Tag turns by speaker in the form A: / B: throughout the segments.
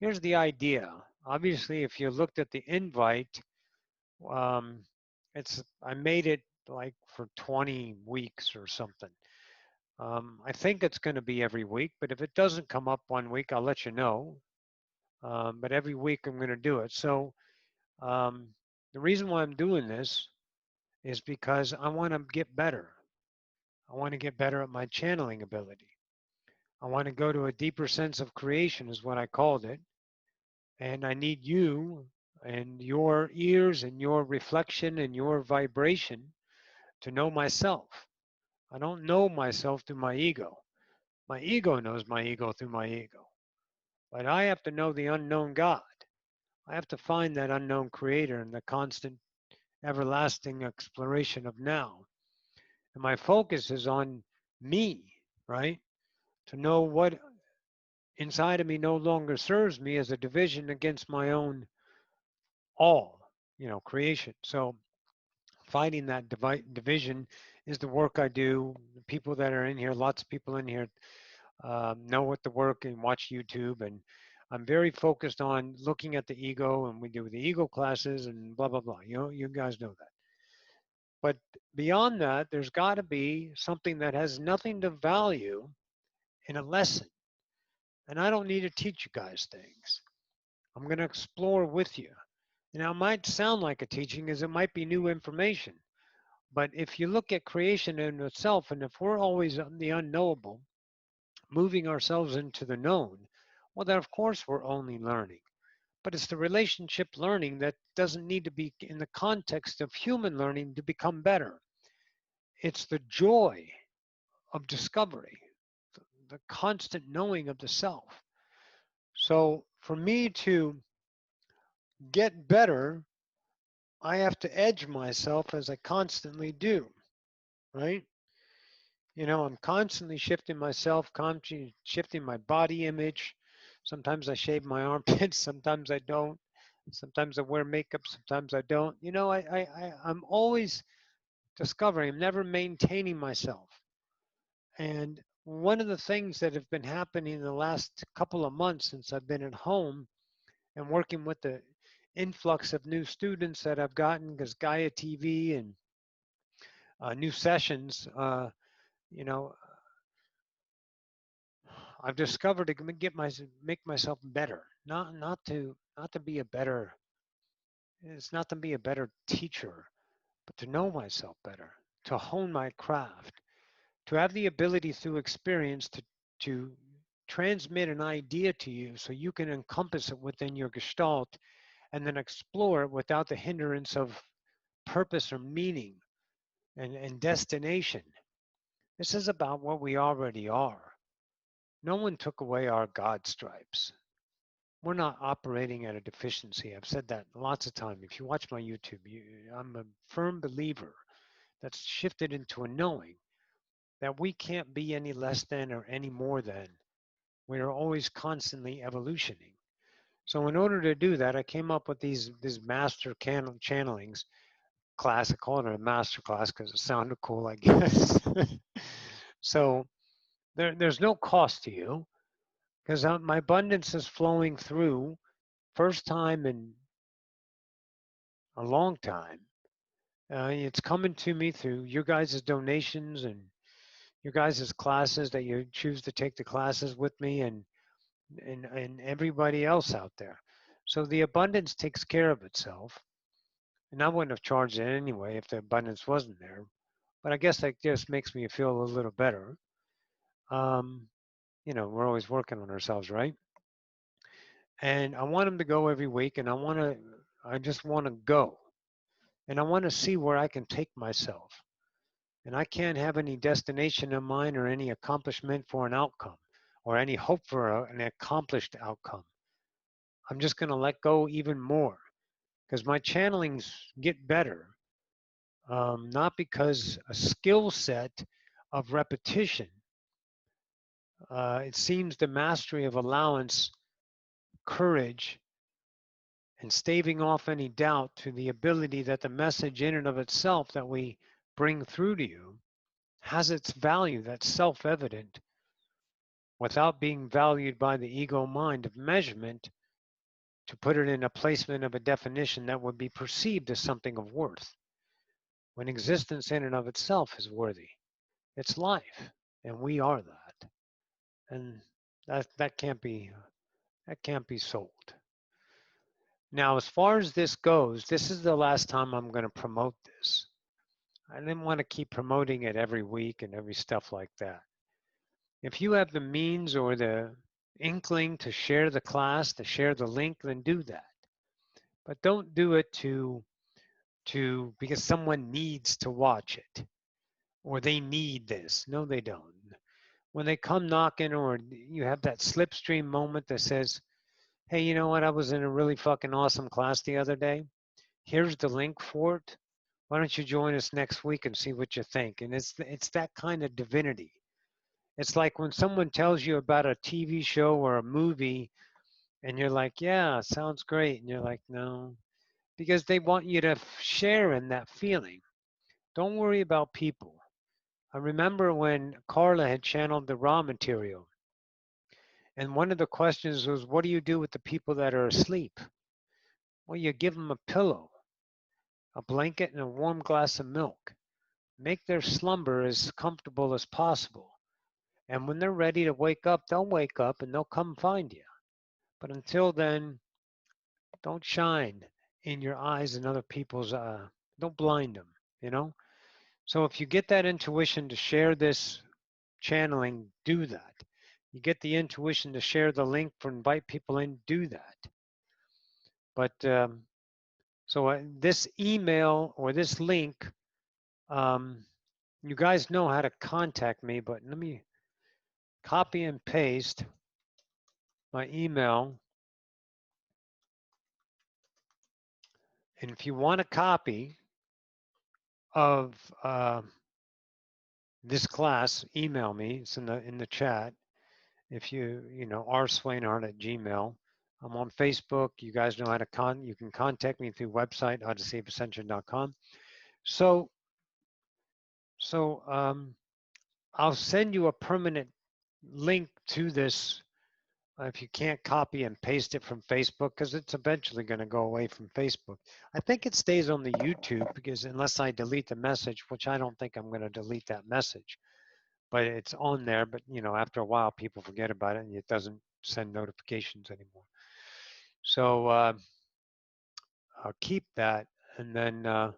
A: here's the idea. Obviously, if you looked at the invite, um, I made it like for 20 weeks or something. I think it's going to be every week, but if it doesn't come up one week, I'll let you know. But every week I'm going to do it. So um, the reason why I'm doing this is because I want to get better. I want to get better at my channeling ability. I want to go to a deeper sense of creation, is what I called it. And I need you and your ears and your reflection and your vibration to know myself. I don't know myself through my ego. My ego knows my ego through my ego. But I have to know the unknown God. I have to find that unknown creator in the constant, everlasting exploration of now. And my focus is on me, right? To know what inside of me no longer serves me as a division against my own all, creation. So fighting that division is the work I do. The people that are in here, lots of people in here know what the work and watch YouTube. And I'm very focused on looking at the ego, and we do the ego classes and blah, blah, blah. You guys know that. But beyond that, there's got to be something that has nothing to value in a lesson. And I don't need to teach you guys things. I'm going to explore with you. Now, it might sound like a teaching, as it might be new information. But if you look at creation in itself, and if we're always on the unknowable, moving ourselves into the known, well, then of course we're only learning. But it's the relationship learning that doesn't need to be in the context of human learning to become better. It's the joy of discovery, the constant knowing of the self. So for me to get better, I have to edge myself as I constantly do, right? I'm constantly shifting myself, constantly shifting my body image. Sometimes I shave my armpits, sometimes I don't. Sometimes I wear makeup, sometimes I don't. I'm always discovering, I'm never maintaining myself. And one of the things that have been happening in the last couple of months since I've been at home and working with the influx of new students that I've gotten, because Gaia TV and new sessions, you know, I've discovered to make myself better, not to be a better. It's not to be a better teacher, but to know myself better, to hone my craft, to have the ability through experience to transmit an idea to you so you can encompass it within your gestalt and then explore it without the hindrance of purpose or meaning and destination. This is about what we already are. No one took away our God stripes. We're not operating at a deficiency. I've said that lots of times. If you watch my YouTube, I'm a firm believer that's shifted into a knowing that we can't be any less than or any more than. We are always constantly evolutioning. So in order to do that, I came up with these master channelings class. I call it a master class because it sounded cool, I guess. So there's no cost to you because my abundance is flowing through. First time in a long time. It's coming to me through your guys' donations and your guys' classes that you choose to take the classes with me and everybody else out there. So the abundance takes care of itself. And I wouldn't have charged it anyway if the abundance wasn't there. But I guess that just makes me feel a little better. Um, we're always working on ourselves, right? And I want them to go every week, and I just want to go. And I want to see where I can take myself. And I can't have any destination in mind or any accomplishment for an outcome or any hope for an accomplished outcome. I'm just going to let go even more because my channelings get better, not because a skill set of repetition. It seems the mastery of allowance, courage, and staving off any doubt to the ability that the message in and of itself that we bring through to you has its value that's self-evident. without being valued by the ego mind of measurement to put it in a placement of a definition that would be perceived as something of worth, when existence in and of itself is worthy. It's life, and we are that. And that can't be sold. Now, as far as this goes, this is the last time I'm going to promote this. I didn't want to keep promoting it every week and every stuff like that. If you have the means or the inkling to share the class, to share the link, then do that. But don't do it to because someone needs to watch it or they need this. No, they don't. When they come knocking or you have that slipstream moment that says, hey, you know what? I was in a really fucking awesome class the other day. Here's the link for it. Why don't you join us next week and see what you think? And it's that kind of divinity. It's like when someone tells you about a TV show or a movie and you're like, yeah, sounds great. And you're like, no, because they want you to share in that feeling. Don't worry about people. I remember when Carla had channeled the raw material, and one of the questions was, what do you do with the people that are asleep? Well, you give them a pillow, a blanket, and a warm glass of milk. Make their slumber as comfortable as possible. And when they're ready to wake up, they'll wake up and they'll come find you. But until then, don't shine in your eyes and other people's, don't blind them, you know? So if you get that intuition to share this channeling, do that. You get the intuition to share the link for invite people in, do that. But this email or this link, you guys know how to contact me, but let me copy and paste my email. And if you want a copy of this class, email me. It's in the chat. If you know, rswainhart@gmail. I'm on Facebook. You guys know how to you can contact me through website, howtosafeascension.com. So I'll send you a permanent link to this if you can't copy and paste it from Facebook, because it's eventually going to go away from Facebook. I think it stays on the YouTube because unless I delete the message, which I don't think I'm going to delete that message, but it's on there. But you know, after a while, people forget about it and it doesn't send notifications anymore. So I'll keep that and then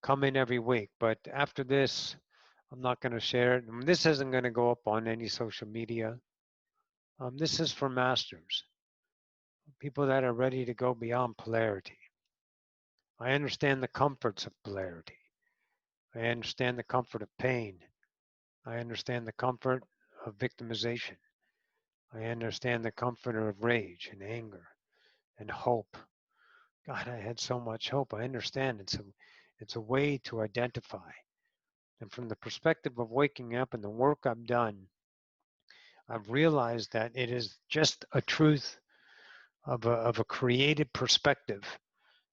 A: come in every week. But after this, I'm not going to share it. This isn't going to go up on any social media. This is for masters, people that are ready to go beyond polarity. I understand the comforts of polarity. I understand the comfort of pain. I understand the comfort of victimization. I understand the comfort of rage and anger and hope. God, I had so much hope. I understand it's a way to identify. And from the perspective of waking up and the work I've done, I've realized that it is just a truth of a created perspective.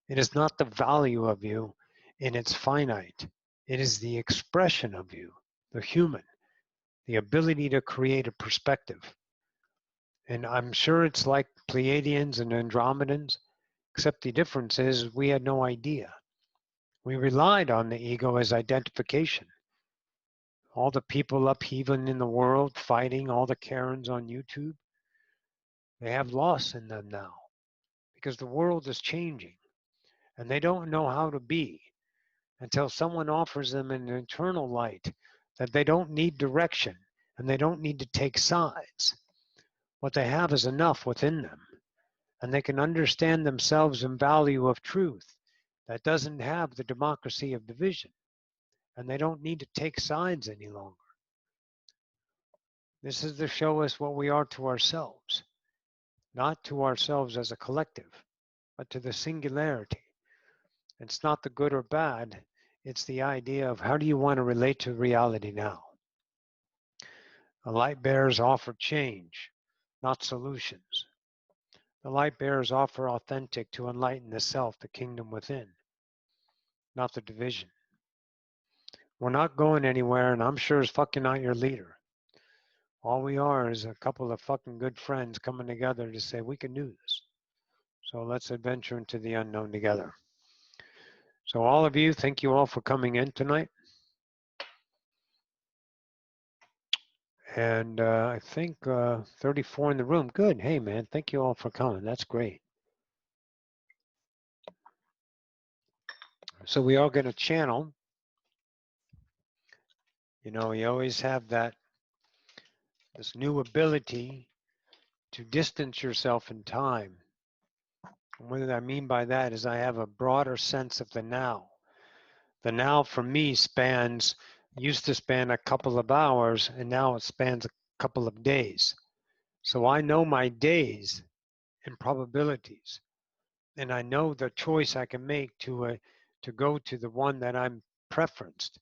A: It is not the value of you in its finite. It is the expression of you, the human, the ability to create a perspective. And I'm sure it's like Pleiadians and Andromedans, except the difference is we had no idea. We relied on the ego as identification. All the people upheaving in the world, fighting, all the Karens on YouTube, they have loss in them now because the world is changing and they don't know how to be until someone offers them an internal light that they don't need direction and they don't need to take sides. What they have is enough within them, and they can understand themselves in value of truth that doesn't have the democracy of division, and they don't need to take sides any longer. This is to show us what we are to ourselves, not to ourselves as a collective, but to the singularity. It's not the good or bad, it's the idea of how do you want to relate to reality now? The light bearers offer change, not solutions. The light bearers offer authentic to enlighten the self, the kingdom within, not the division. We're not going anywhere, and I'm sure as fucking not your leader. All we are is a couple of fucking good friends coming together to say we can do this. So let's adventure into the unknown together. So all of you, thank you all for coming in tonight. And I think 34 in the room. Good. Hey, man, thank you all for coming. That's great. So we are going to channel. You know, you always have this new ability to distance yourself in time. And what I mean by that is I have a broader sense of the now. The now for me used to span a couple of hours, and now it spans a couple of days. So I know my days and probabilities, and I know the choice I can make to go to the one that I'm preferenced,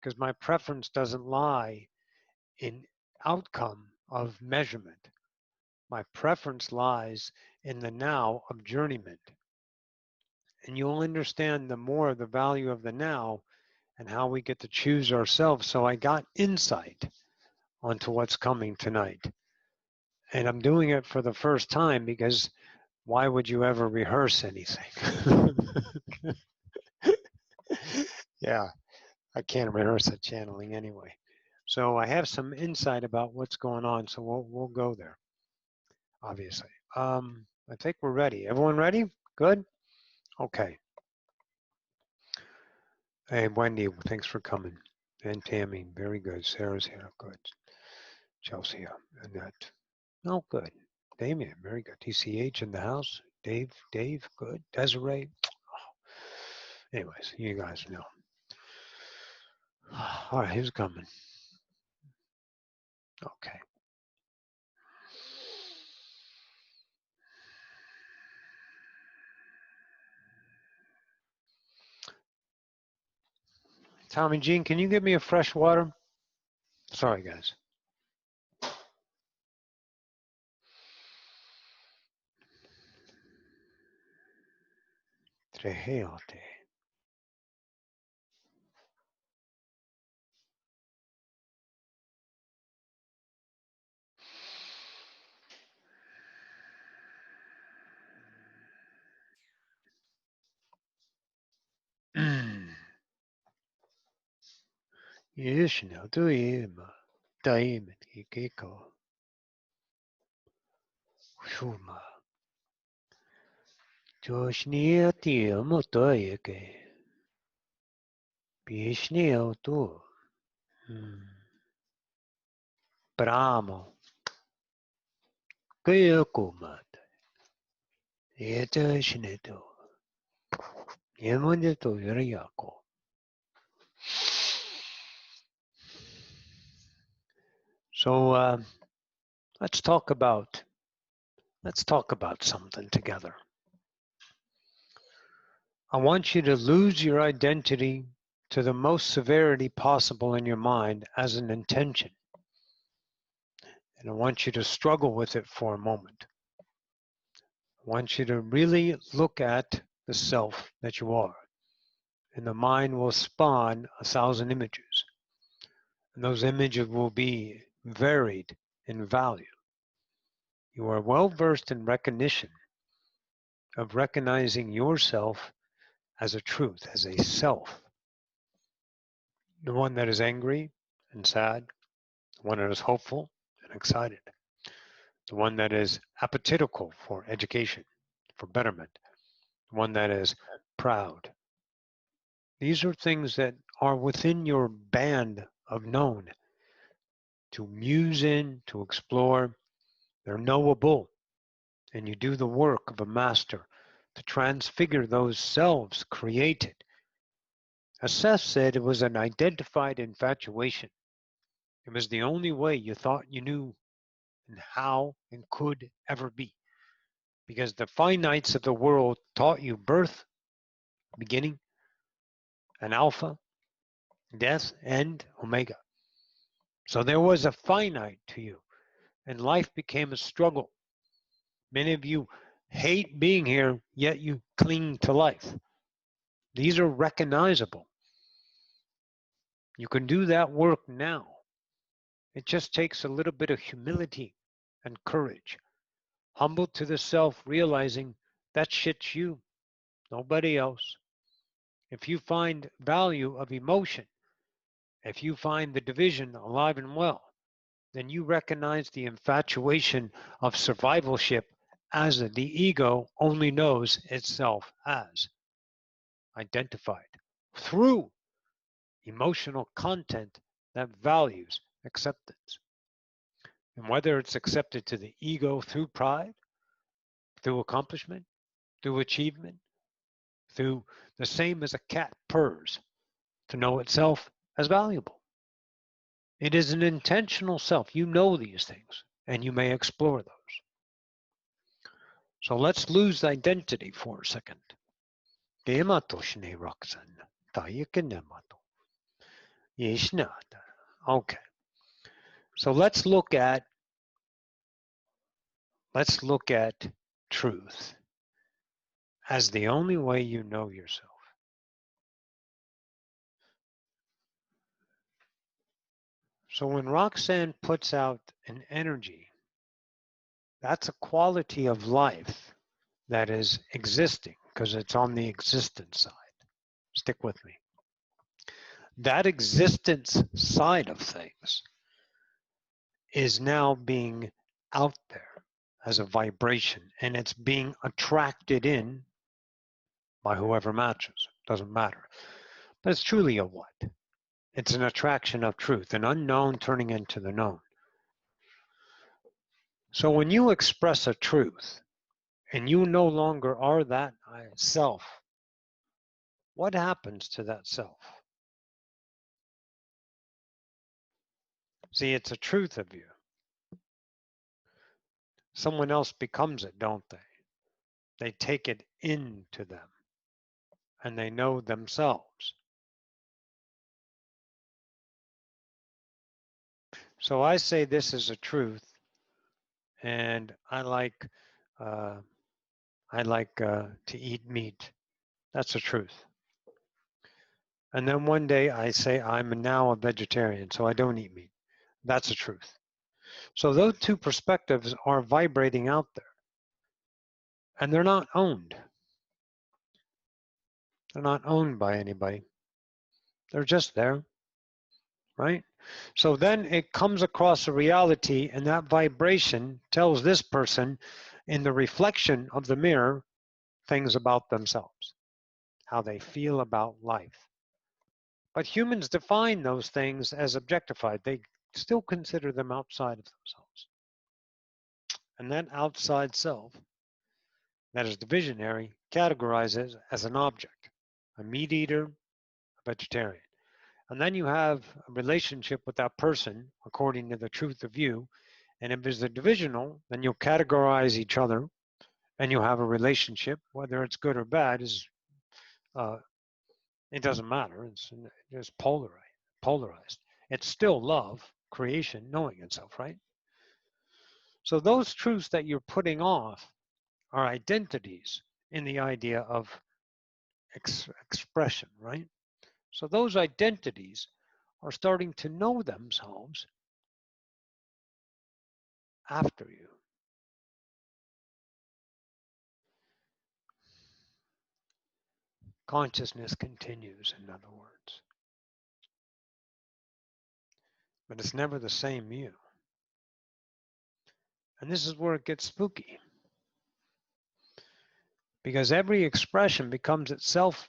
A: because my preference doesn't lie in outcome of measurement. My preference lies in the now of journeyment. And you'll understand the more the value of the now and how we get to choose ourselves. So I got insight onto what's coming tonight. And I'm doing it for the first time because why would you ever rehearse anything? Yeah, I can't rehearse a channeling anyway. So I have some insight about what's going on. So we'll go there, obviously. I think we're ready. Everyone ready? Good? Okay. Hey, Wendy, thanks for coming. And Tammy, very good. Sarah's here, good. Chelsea, Annette. Oh, good. Damien, very good. TCH in the house. Dave, good. Desiree. Anyways, you guys know. All right, who's coming? Okay. Tommy Jean, can you give me a fresh water? Sorry, guys. Trejeote. Yishno, Duima, Daim, Ikeko, Shuma, Joshnia Tia Motoyeke, Bishnio Tu, Bramo, Kuyokumat, Eta Shneto, Yemundeto Yariako. So let's talk about something together. I want you to lose your identity to the most severity possible in your mind as an intention. And I want you to struggle with it for a moment. I want you to really look at the self that you are. And the mind will spawn 1,000 images. And those images will be varied in value. You are well versed in recognition of recognizing yourself as a truth, as a self. The one that is angry and sad, the one that is hopeful and excited, the one that is appetitical for education, for betterment, the one that is proud. These are things that are within your band of known to muse in, to explore. They're knowable, and you do the work of a master to transfigure those selves created. As Seth said, it was an identified infatuation. It was the only way you thought you knew and how and could ever be. Because the finites of the world taught you birth, beginning, and alpha, death, and omega. So there was a finite to you, and life became a struggle. Many of you hate being here, yet you cling to life. These are recognizable. You can do that work now. It just takes a little bit of humility and courage. Humble to the self, realizing that shit's you, nobody else. If you find value of emotion, if you find the division alive and well, then you recognize the infatuation of survivalship as the ego only knows itself as identified through emotional content that values acceptance. And whether it's accepted to the ego through pride, through accomplishment, through achievement, through the same as a cat purrs to know itself as valuable. It is an intentional self. You know these things and you may explore those. So let's lose identity for a second. Roxanne. Okay. So let's look at truth as the only way you know yourself. So when Roxanne puts out an energy, that's a quality of life that is existing because it's on the existence side. Stick with me. That existence side of things is now being out there as a vibration, and it's being attracted in by whoever matches. Doesn't matter. But it's truly a what? It's an attraction of truth, an unknown turning into the known. So when you express a truth and you no longer are that self, what happens to that self? See, it's a truth of you. Someone else becomes it, don't they? They take it into them and they know themselves. So I say this is a truth, and I like to eat meat. That's a truth. And then one day I say I'm now a vegetarian, so I don't eat meat. That's a truth. So those two perspectives are vibrating out there, and they're not owned. They're not owned by anybody. They're just there, right? So then it comes across a reality, and that vibration tells this person in the reflection of the mirror things about themselves, how they feel about life. But humans define those things as objectified. They still consider them outside of themselves. And that outside self, that is the visionary, categorizes as an object, a meat eater, a vegetarian. And then you have a relationship with that person according to the truth of you. And if it's a divisional, then you'll categorize each other and you'll have a relationship, whether it's good or bad is it doesn't matter. It's just polarized. It's still love, creation, knowing itself, right? So those truths that you're putting off are identities in the idea of expression, right? So those identities are starting to know themselves after you. Consciousness continues, in other words. But it's never the same you. And this is where it gets spooky. Because every expression becomes itself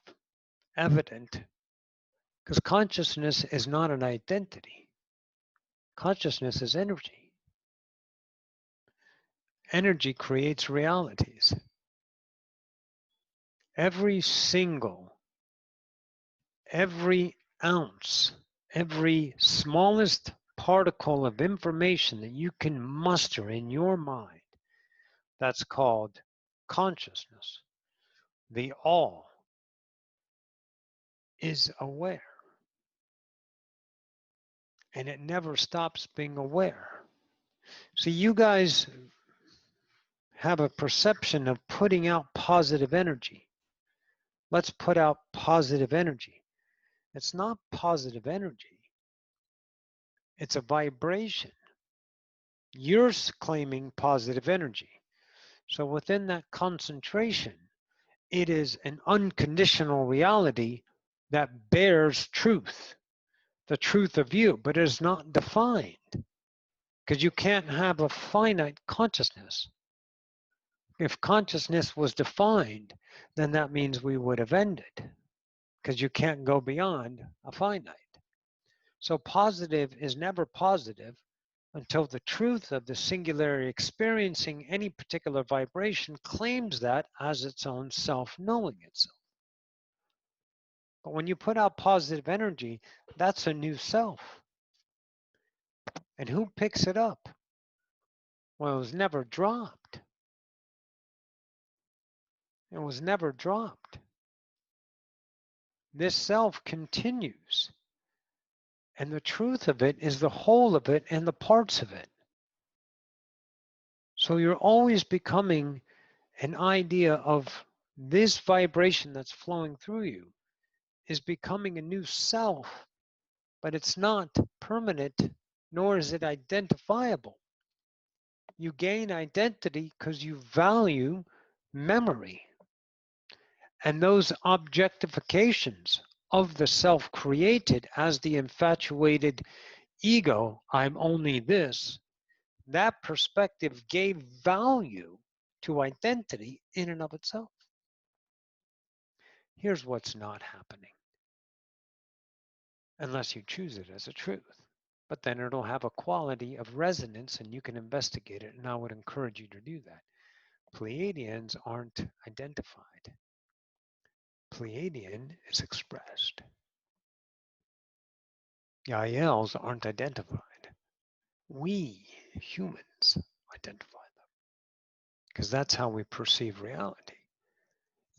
A: evident. Because consciousness is not an identity. Consciousness is energy. Energy creates realities. Every ounce, every smallest particle of information that you can muster in your mind, that's called consciousness. The all is aware. And it never stops being aware. See, you guys have a perception of putting out positive energy. Let's put out positive energy. It's not positive energy. It's a vibration. You're claiming positive energy. So within that concentration, it is an unconditional reality that bears truth, the truth of you, but is not defined because you can't have a finite consciousness. If consciousness was defined, then that means we would have ended because you can't go beyond a finite. So positive is never positive until the truth of the singularity experiencing any particular vibration claims that as its own self-knowing itself. But when you put out positive energy, that's a new self. And who picks it up? Well, it was never dropped. It was never dropped. This self continues. And the truth of it is the whole of it and the parts of it. So you're always becoming an idea of this vibration that's flowing through you is becoming a new self, but it's not permanent, nor is it identifiable. You gain identity because you value memory. And those objectifications of the self created as the infatuated ego, I'm only this, that perspective gave value to identity in and of itself. Here's what's not happening, unless you choose it as a truth. But then it'll have a quality of resonance and you can investigate it. And I would encourage you to do that. Pleiadians aren't identified. Pleiadian is expressed. Yaels aren't identified. We humans identify them because that's how we perceive reality.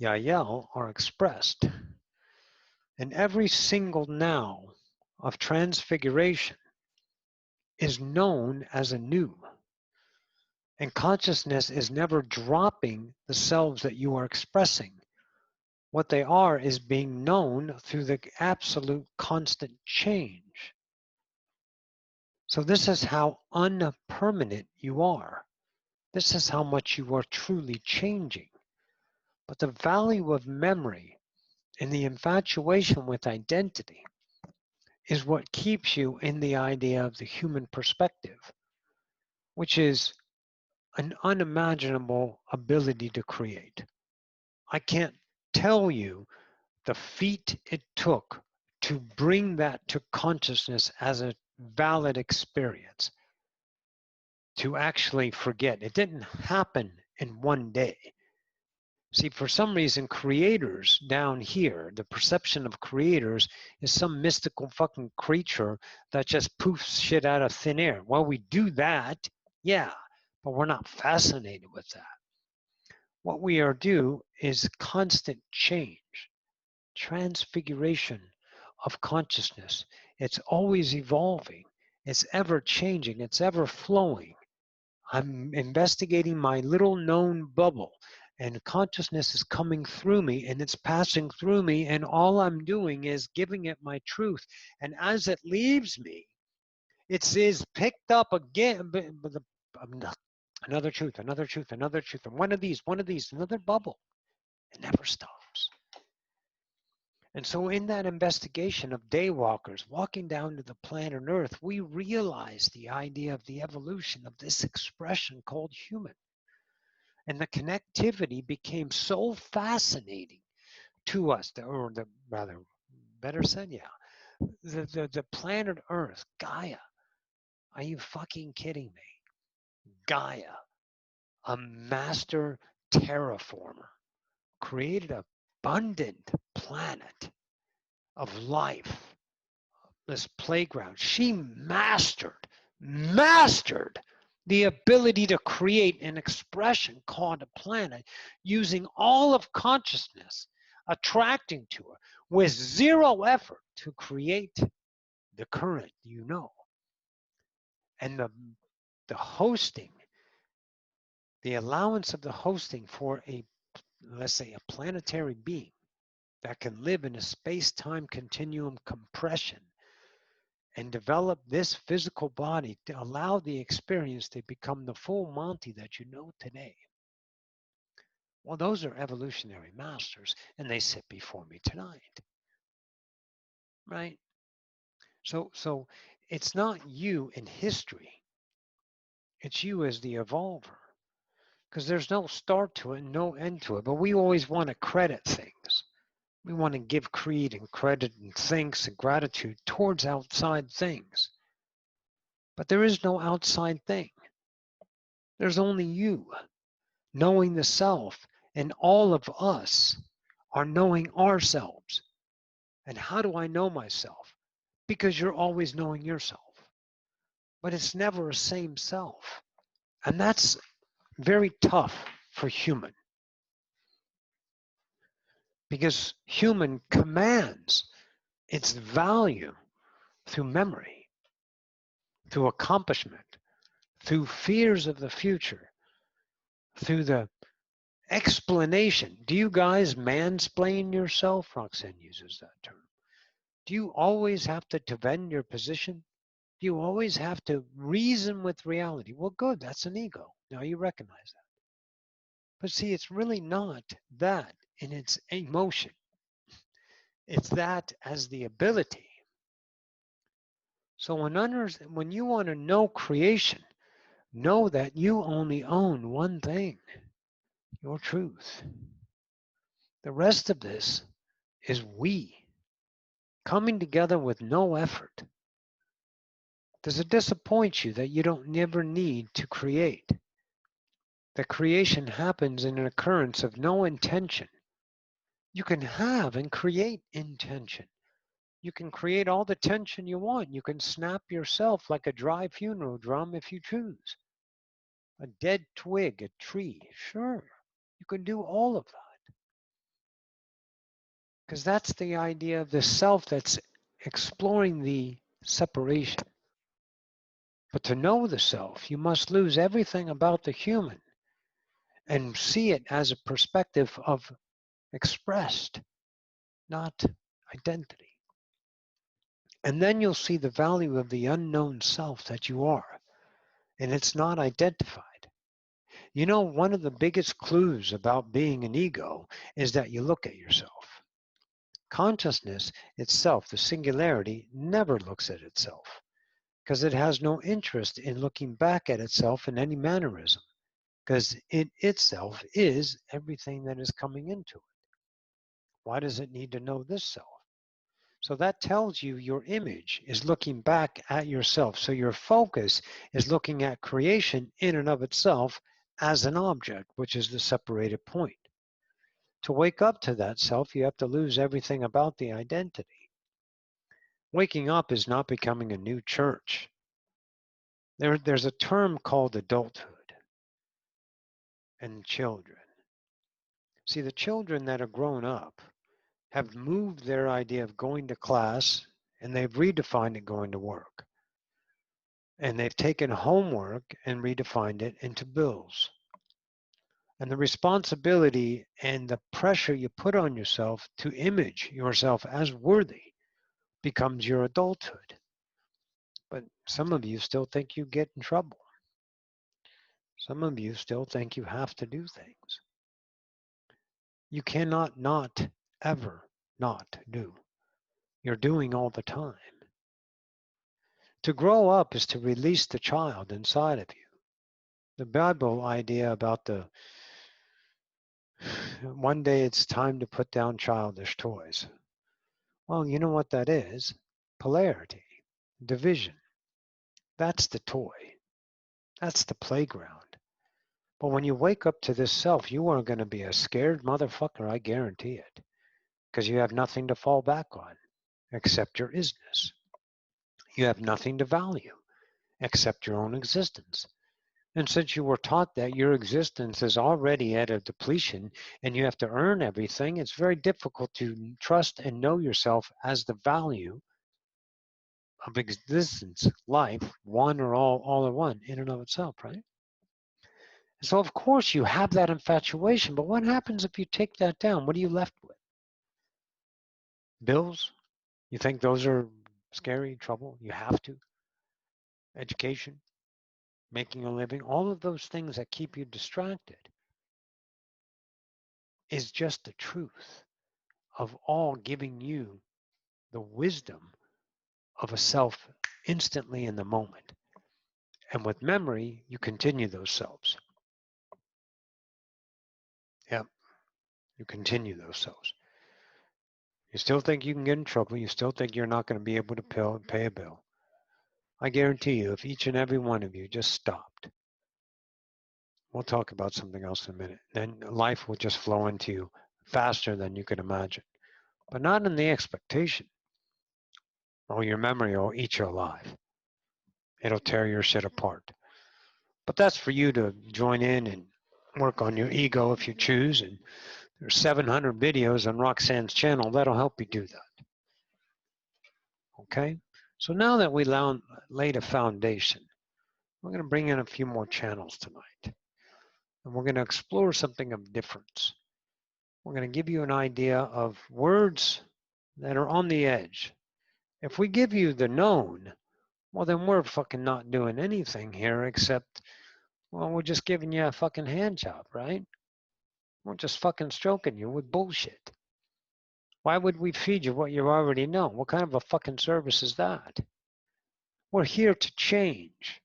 A: Yael are expressed. And every single now of transfiguration is known as a new. And consciousness is never dropping the selves that you are expressing. What they are is being known through the absolute constant change. So this is how unpermanent you are. This is how much you are truly changing. But the value of memory and the infatuation with identity is what keeps you in the idea of the human perspective, which is an unimaginable ability to create. I can't tell you the feat it took to bring that to consciousness as a valid experience, to actually forget. It didn't happen in one day. See, for some reason, creators down here, the perception of creators is some mystical fucking creature that just poofs shit out of thin air. Well, we do that, yeah, but we're not fascinated with that. What we are do is constant change, transfiguration of consciousness. It's always evolving. It's ever changing. It's ever flowing. I'm investigating my little known bubble and consciousness is coming through me and it's passing through me and all I'm doing is giving it my truth. And as it leaves me, it is picked up again, another truth, another truth, another truth, and one of these, another bubble. It never stops. And so in that investigation of daywalkers walking down to the planet Earth, we realize the idea of the evolution of this expression called human. And the connectivity became so fascinating to us, or the rather, better said, yeah, the planet Earth, Gaia. Are you fucking kidding me? Gaia, a master terraformer, created an abundant planet of life, this playground. She mastered the ability to create an expression called a planet using all of consciousness attracting to her with zero effort to create the current, you know. And the hosting, the allowance of the hosting for a, let's say, a planetary being that can live in a space-time continuum compression and develop this physical body to allow the experience to become the full Monty that you know today. Well, those are evolutionary masters, and they sit before me tonight, right? So it's not you in history, it's you as the evolver, because there's no start to it and no end to it. But we always want to credit things. We want to give creed and credit and thanks and gratitude towards outside things. But there is no outside thing. There's only you, knowing the self, and all of us are knowing ourselves. And how do I know myself? Because you're always knowing yourself. But it's never a same self. And that's very tough for human. Because human commands its value through memory, through accomplishment, through fears of the future, through the explanation. Do you guys mansplain yourself? Roxanne uses that term. Do you always have to defend your position? Do you always have to reason with reality? Well, good, that's an ego. Now you recognize that. But see, it's really not that in its emotion. It's that as the ability. So when you want to know creation, know that you only own one thing, your truth. The rest of this is we coming together with no effort. Does it disappoint you that you don't never need to create? The creation happens in an occurrence of no intention. You can have and create intention. You can create all the tension you want. You can snap yourself like a dry funeral drum if you choose. A dead twig, a tree, sure. You can do all of that. Because that's the idea of the self that's exploring the separation. But to know the self, you must lose everything about the human and see it as a perspective of expressed, not identity. And then you'll see the value of the unknown self that you are, and it's not identified. You know, one of the biggest clues about being an ego is that you look at yourself. Consciousness itself, the singularity, never looks at itself because it has no interest in looking back at itself in any mannerism, because it itself is everything that is coming into it. Why does it need to know this self? So that tells you your image is looking back at yourself. So your focus is looking at creation in and of itself as an object, which is the separated point. To wake up to that self, you have to lose everything about the identity. Waking up is not becoming a new church. There's a term called adulthood and children. See, the children that are grown up have moved their idea of going to class and they've redefined it going to work. And they've taken homework and redefined it into bills. And the responsibility and the pressure you put on yourself to image yourself as worthy becomes your adulthood. But some of you still think you get in trouble. Some of you still think you have to do things. You cannot not ever not do. You're doing all the time. To grow up is to release the child inside of you. The Bible idea about the one day it's time to put down childish toys. Well, you know what that is? Polarity, division. That's the toy. That's the playground. But when you wake up to this self, you are going to be a scared motherfucker, I guarantee it. Because you have nothing to fall back on except your isness. You have nothing to value except your own existence. And since you were taught that your existence is already at a depletion and you have to earn everything, it's very difficult to trust and know yourself as the value of existence, life, one or all are one in and of itself, right? So of course you have that infatuation, but what happens if you take that down? What are you left with? Bills? You think those are scary, trouble. You have to. Education, making a living, all of those things that keep you distracted is just the truth of all giving you the wisdom of a self instantly in the moment. And with memory, you continue those selves. Yep, you continue those selves. You still think you can get in trouble. You still think you're not going to be able to pay a bill. I guarantee you, if each and every one of you just stopped, we'll talk about something else in a minute, then life will just flow into you faster than you could imagine. But not in the expectation, oh, your memory will eat you alive. It'll tear your shit apart. But that's for you to join in and work on your ego if you choose. And there's 700 videos on Roxanne's channel that'll help you do that. Okay? So now that we laid a foundation, we're going to bring in a few more channels tonight. And we're going to explore something of difference. We're going to give you an idea of words that are on the edge. If we give you the known, well, then we're fucking not doing anything here except, well, we're just giving you a fucking hand job, right? We're just fucking stroking you with bullshit. Why would we feed you what you already know? What kind of a fucking service is that? We're here to change.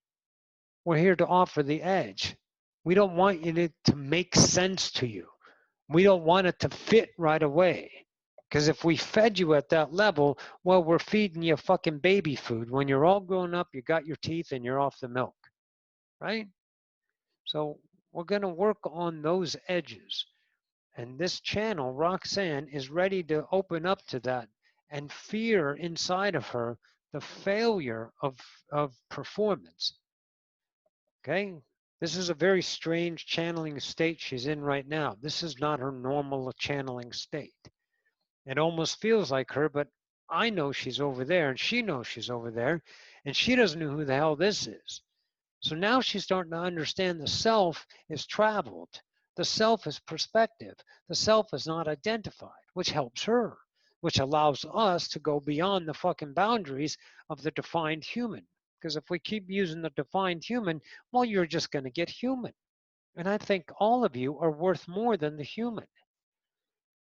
A: We're here to offer the edge. We don't want to make sense to you. We don't want it to fit right away. Because if we fed you at that level, well, we're feeding you fucking baby food. When you're all grown up, you got your teeth and you're off the milk, right? So we're going to work on those edges. And this channel, Roxanne, is ready to open up to that and fear inside of her the failure of performance. Okay? This is a very strange channeling state she's in right now. This is not her normal channeling state. It almost feels like her, but I know she's over there and she knows she's over there and she doesn't know who the hell this is. So now she's starting to understand the self is traveled. The self is perspective. The self is not identified, which helps her, which allows us to go beyond the fucking boundaries of the defined human. Because if we keep using the defined human, well, you're just going to get human. And I think all of you are worth more than the human.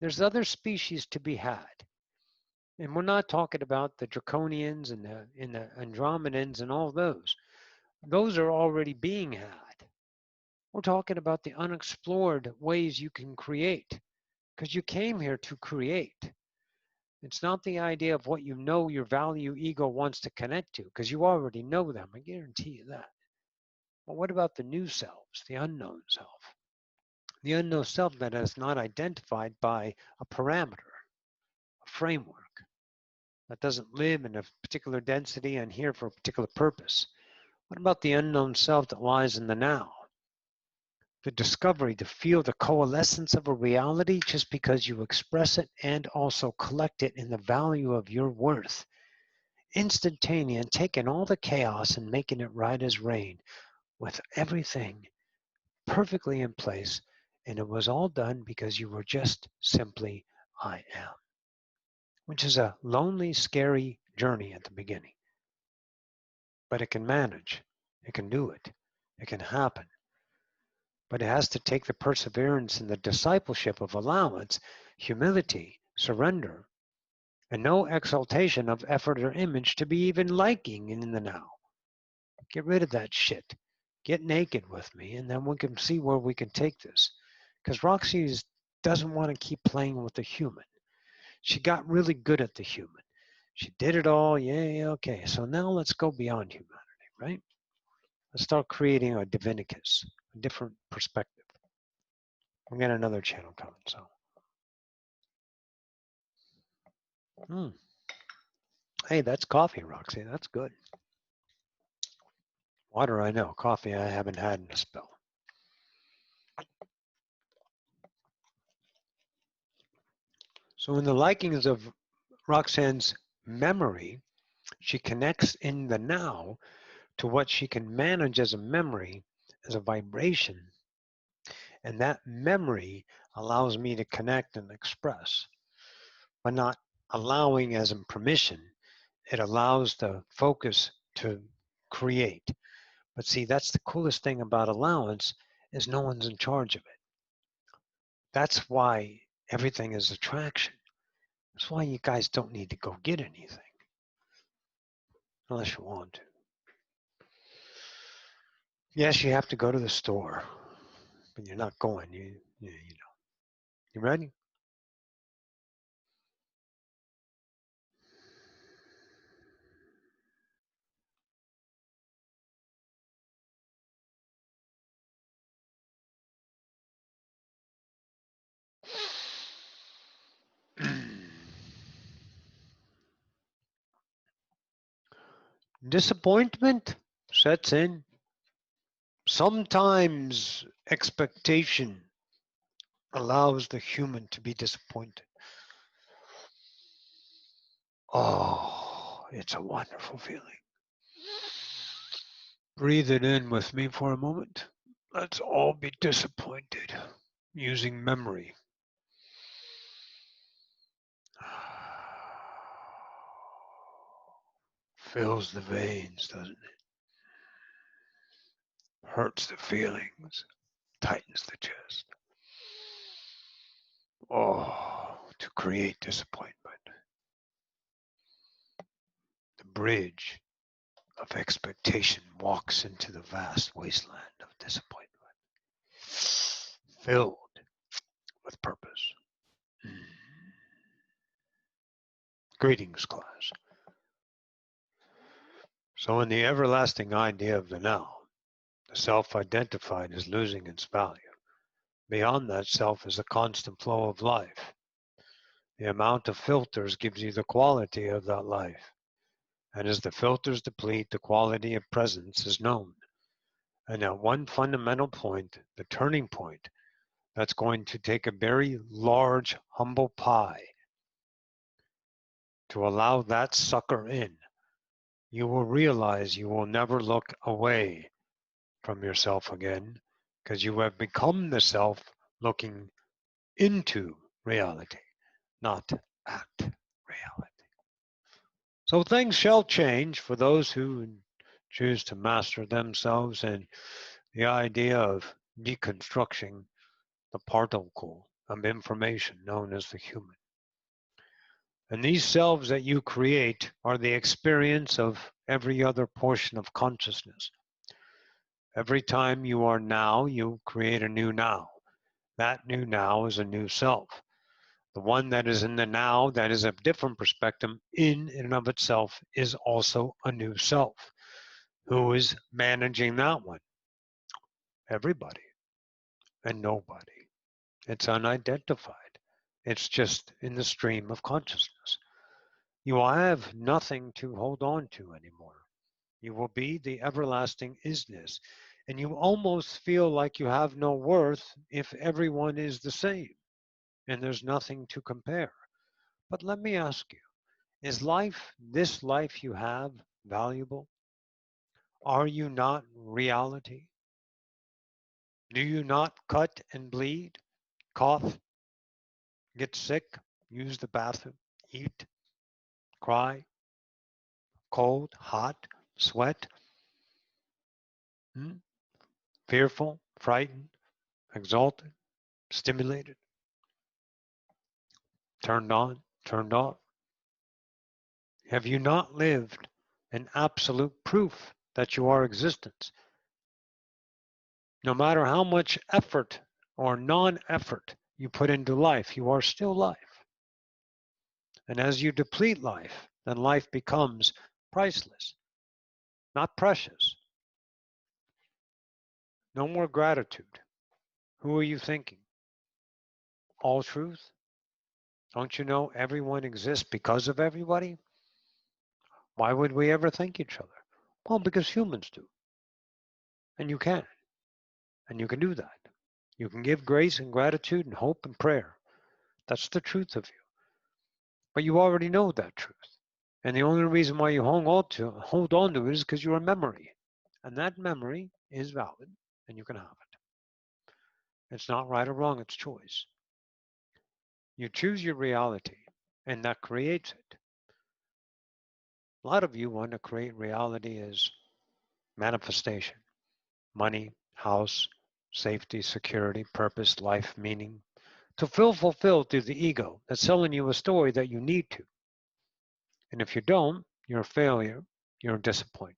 A: There's other species to be had. And we're not talking about the draconians and the Andromedans and all those. Those are already being had. We're talking about the unexplored ways you can create, because you came here to create. It's not the idea of what you know your value ego wants to connect to, because you already know them. I guarantee you that. But what about the new selves, the unknown self? The unknown self that is not identified by a parameter, a framework, that doesn't live in a particular density and here for a particular purpose. What about the unknown self that lies in the now? The discovery to feel the coalescence of a reality just because you express it and also collect it in the value of your worth. Instantaneous, taking all the chaos and making it right as rain with everything perfectly in place. And it was all done because you were just simply I am, which is a lonely, scary journey at the beginning. But it can manage, it can do it, it can happen. But it has to take the perseverance and the discipleship of allowance, humility, surrender, and no exaltation of effort or image to be even liking in the now. Get rid of that shit. Get naked with me, and then we can see where we can take this. Because Roxy doesn't want to keep playing with the human. She got really good at the human. She did it all, yeah, okay. So now let's go beyond humanity, right? Let's start creating a divinicus, a different perspective. We got another channel coming, so. Hey, that's coffee, Roxy. That's good. Water, I know. Coffee, I haven't had in a spell. So in the likings of Roxanne's memory, she connects in the now to what she can manage as a memory, as a vibration. And that memory allows me to connect and express, but not allowing as in permission. It allows the focus to create. But see, that's the coolest thing about allowance is no one's in charge of it. That's why everything is attraction. That's why you guys don't need to go get anything unless you want to. Yes, you have to go to the store, but you're not going. You know. You ready? Disappointment sets in. Sometimes expectation allows the human to be disappointed. Oh, it's a wonderful feeling. Breathe it in with me for a moment. Let's all be disappointed using memory. Fills the veins, doesn't it? Hurts the feelings, tightens the chest. Oh, to create disappointment. The bridge of expectation walks into the vast wasteland of disappointment, filled with purpose. Greetings, class. So, in the everlasting idea of the now, the self identified is losing its value. Beyond that self is a constant flow of life. The amount of filters gives you the quality of that life. And as the filters deplete, the quality of presence is known. And at one fundamental point, the turning point, that's going to take a very large, humble pie to allow that sucker in, you will realize you will never look away from yourself again because you have become the self looking into reality, not at reality. So things shall change for those who choose to master themselves and the idea of deconstructing the particle of information known as the human. And these selves that you create are the experience of every other portion of consciousness. Every time you are now, you create a new now. That new now is a new self. The one that is in the now, that is a different perspective in and of itself, is also a new self. Who is managing that one? Everybody and nobody. It's unidentified. It's just in the stream of consciousness. You will have nothing to hold on to anymore. You will be the everlasting isness. And you almost feel like you have no worth if everyone is the same and there's nothing to compare. But let me ask you, is life, this life you have, valuable? Are you not reality? Do you not cut and bleed, cough, get sick, use the bathroom, eat, cry, cold, hot, sweat, hmm? Fearful, frightened, exalted, stimulated, turned on, turned off? Have you not lived an absolute proof that you are existence? No matter how much effort or non-effort you put into life, you are still life. And as you deplete life, then life becomes priceless, not precious. No more gratitude. Who are you thinking? All truth? Don't you know everyone exists because of everybody? Why would we ever thank each other? Well, because humans do. And you can. And you can do that. You can give grace and gratitude and hope and prayer. That's the truth of you. But you already know that truth. And the only reason why you hold on to it is because you're a memory. And that memory is valid and you can have it. It's not right or wrong, it's choice. You choose your reality and that creates it. lot of you want to create reality as manifestation, money, house, safety, security, purpose, life, meaning, to feel fulfilled through the ego that's selling you a story that you need to. And if you don't, you're a failure, you're disappointed.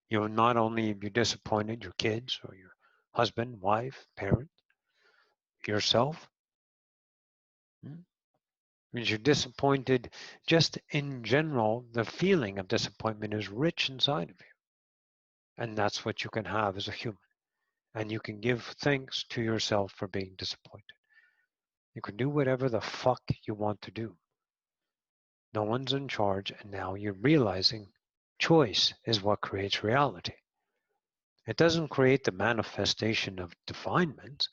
A: You'll not only be disappointed your kids or your husband, wife, parent, yourself, means you're disappointed. Just in general, the feeling of disappointment is rich inside of you. And that's what you can have as a human. And you can give thanks to yourself for being disappointed. You can do whatever the fuck you want to do. No one's in charge, and now you're realizing choice is what creates reality. It doesn't create the manifestation of definement.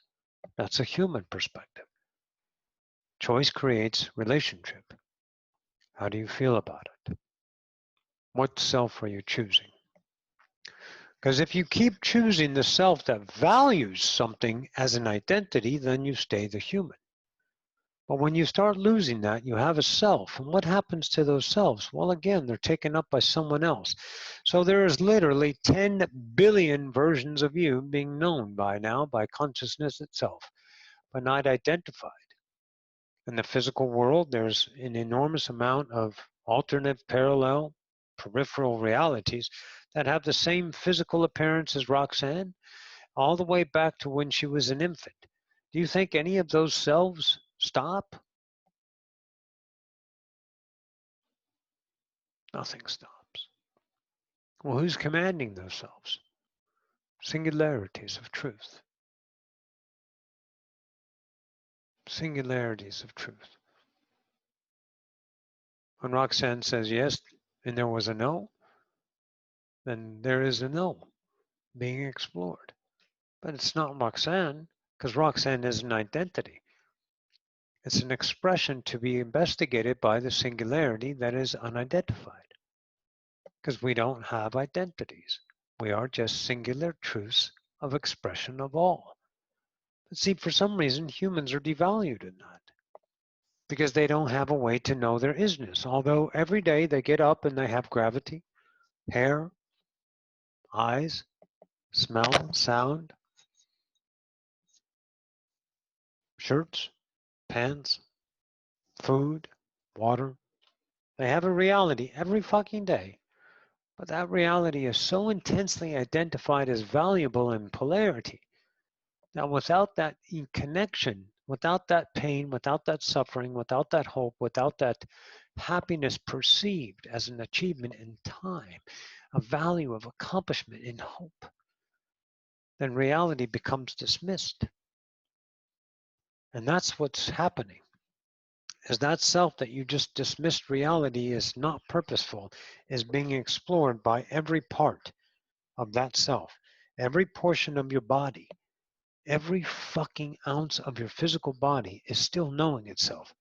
A: That's a human perspective. Choice creates relationship. How do you feel about it? What self are you choosing? Because if you keep choosing the self that values something as an identity, then you stay the human. But when you start losing that, you have a self. And what happens to those selves? Well, again, they're taken up by someone else. So there is literally 10 billion versions of you being known by now by consciousness itself, but not identified. In the physical world, there's an enormous amount of alternate, parallel, peripheral realities that have the same physical appearance as Roxanne, all the way back to when she was an infant. Do you think any of those selves stop? Nothing stops. Well, who's commanding those selves? Singularities of truth. Singularities of truth. When Roxanne says yes and there was a no, then there is a no being explored. But it's not Roxanne, because Roxanne is an identity. It's an expression to be investigated by the singularity that is unidentified. Because we don't have identities. We are just singular truths of expression of all. But see, for some reason, humans are devalued in that because they don't have a way to know their isness. Although every day they get up and they have gravity, hair, eyes, smell, sound, shirts, pants, food, water. They have a reality every fucking day. But that reality is so intensely identified as valuable in polarity that without that connection, without that pain, without that suffering, without that hope, without that happiness perceived as an achievement in time, a value of accomplishment in hope, then reality becomes dismissed. And that's what's happening. Is that self that you just dismissed reality is not purposeful, is being explored by every part of that self, every portion of your body, every fucking ounce of your physical body is still knowing itself.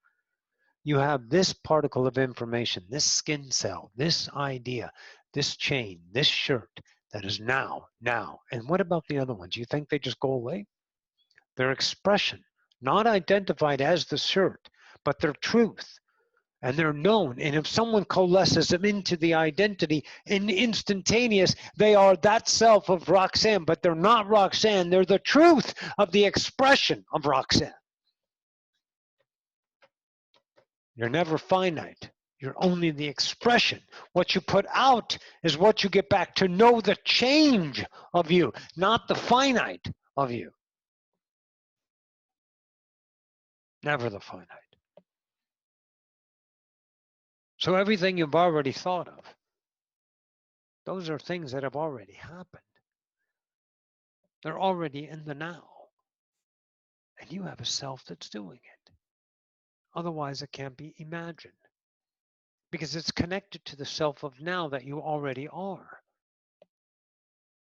A: You have this particle of information, this skin cell, this idea, this chain, this shirt that is now. And what about the other ones? You think they just go away? Their expression, not identified as the shirt, but their truth. And they're known. And if someone coalesces them into the identity in instantaneous, they are that self of Roxanne, but they're not Roxanne. They're the truth of the expression of Roxanne. You're never finite. You're only the expression. What you put out is what you get back to know the change of you, not the finite of you. Never the finite. So everything you've already thought of, those are things that have already happened. They're already in the now. And you have a self that's doing it. Otherwise, it can't be imagined. Because it's connected to the self of now that you already are.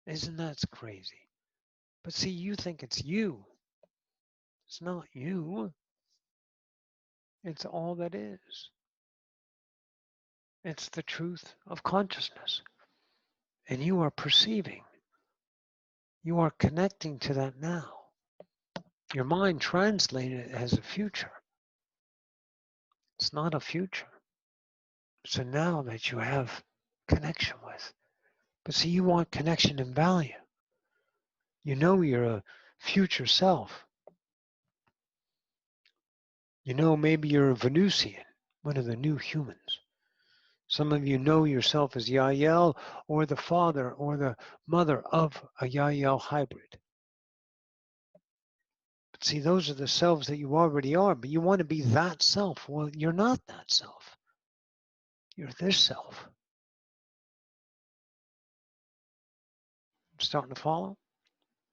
A: Isn't that crazy? But see, you think it's you. It's not you. It's all that is. It's the truth of consciousness. And you are perceiving. You are connecting to that now. Your mind translated it as a future. It's not a future. It's a now that you have connection with. But see, you want connection and value. You know you're a future self. You know maybe you're a Venusian, one of the new humans. Some of you know yourself as Yael or the father or the mother of a Yael hybrid. But see, those are the selves that you already are, but you want to be that self. Well, you're not that self. You're this self. Starting to follow?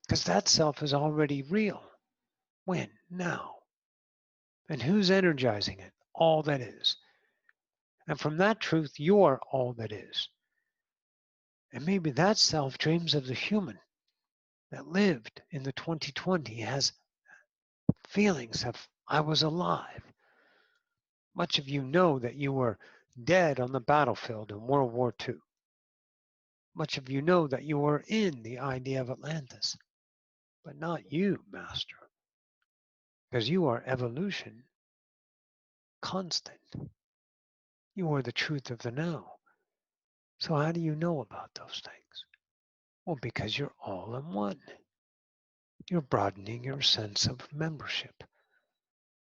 A: Because that self is already real. When? Now. And who's energizing it? All that is. And from that truth, you're all that is. And maybe that self dreams of the human that lived in the 2020, has feelings of, I was alive. Much of you know that you were dead on the battlefield in World War II. Much of you know that you were in the idea of Atlantis, but not you, Master, because you are evolution constant. You are the truth of the now. So how do you know about those things? Well, because you're all in one. You're broadening your sense of membership.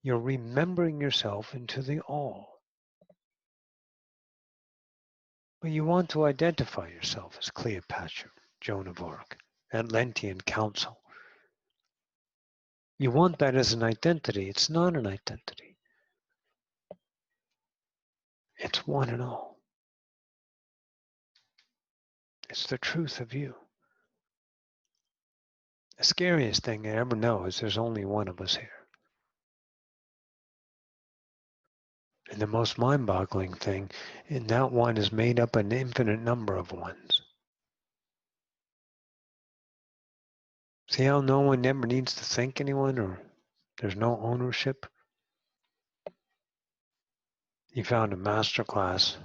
A: You're remembering yourself into the all. But you want to identify yourself as Cleopatra, Joan of Arc, Atlantean Council. You want that as an identity. It's not an identity. It's one and all. It's the truth of you. The scariest thing I ever know is there's only one of us here. And the most mind-boggling thing, and that one is made up an infinite number of ones. See how no one ever needs to think anyone, or there's no ownership? You found a master class,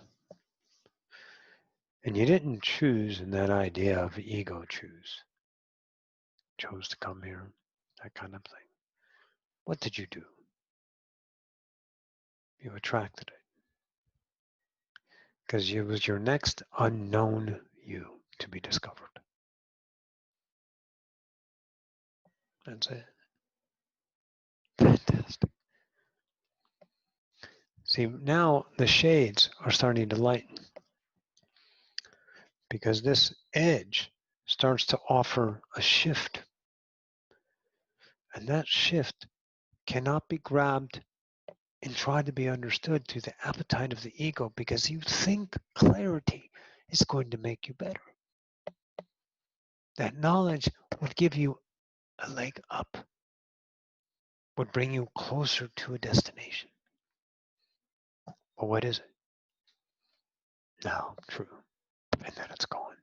A: and you didn't choose in that idea of ego chose to come here, that kind of thing. What did you do? You attracted it. Because it was your next unknown you to be discovered. That's it. Fantastic. See, now the shades are starting to lighten because this edge starts to offer a shift. And that shift cannot be grabbed and tried to be understood through the appetite of the ego because you think clarity is going to make you better. That knowledge would give you a leg up, would bring you closer to a destination. Well, what is it? No, true. And then it's gone.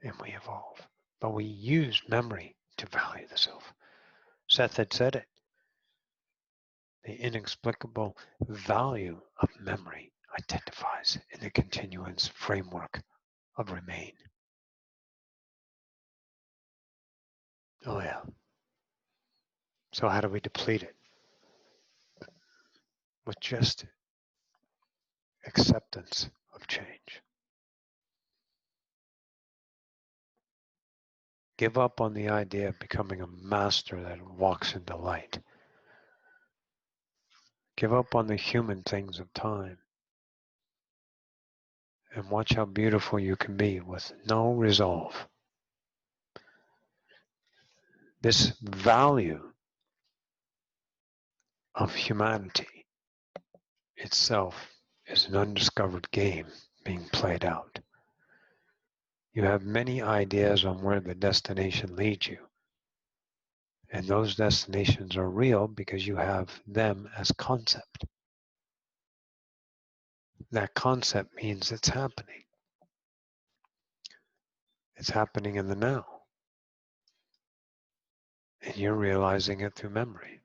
A: And we evolve. But we use memory to value the self. Seth had said it. The inexplicable value of memory identifies in the continuance framework of remain. Oh, yeah. So, how do we deplete it? With just acceptance of change. Give up on the idea of becoming a master that walks into light. Give up on the human things of time. And watch how beautiful you can be with no resolve. This value of humanity itself is an undiscovered game being played out. You have many ideas on where the destination leads you. And those destinations are real because you have them as concept. That concept means it's happening. It's happening in the now. And you're realizing it through memory.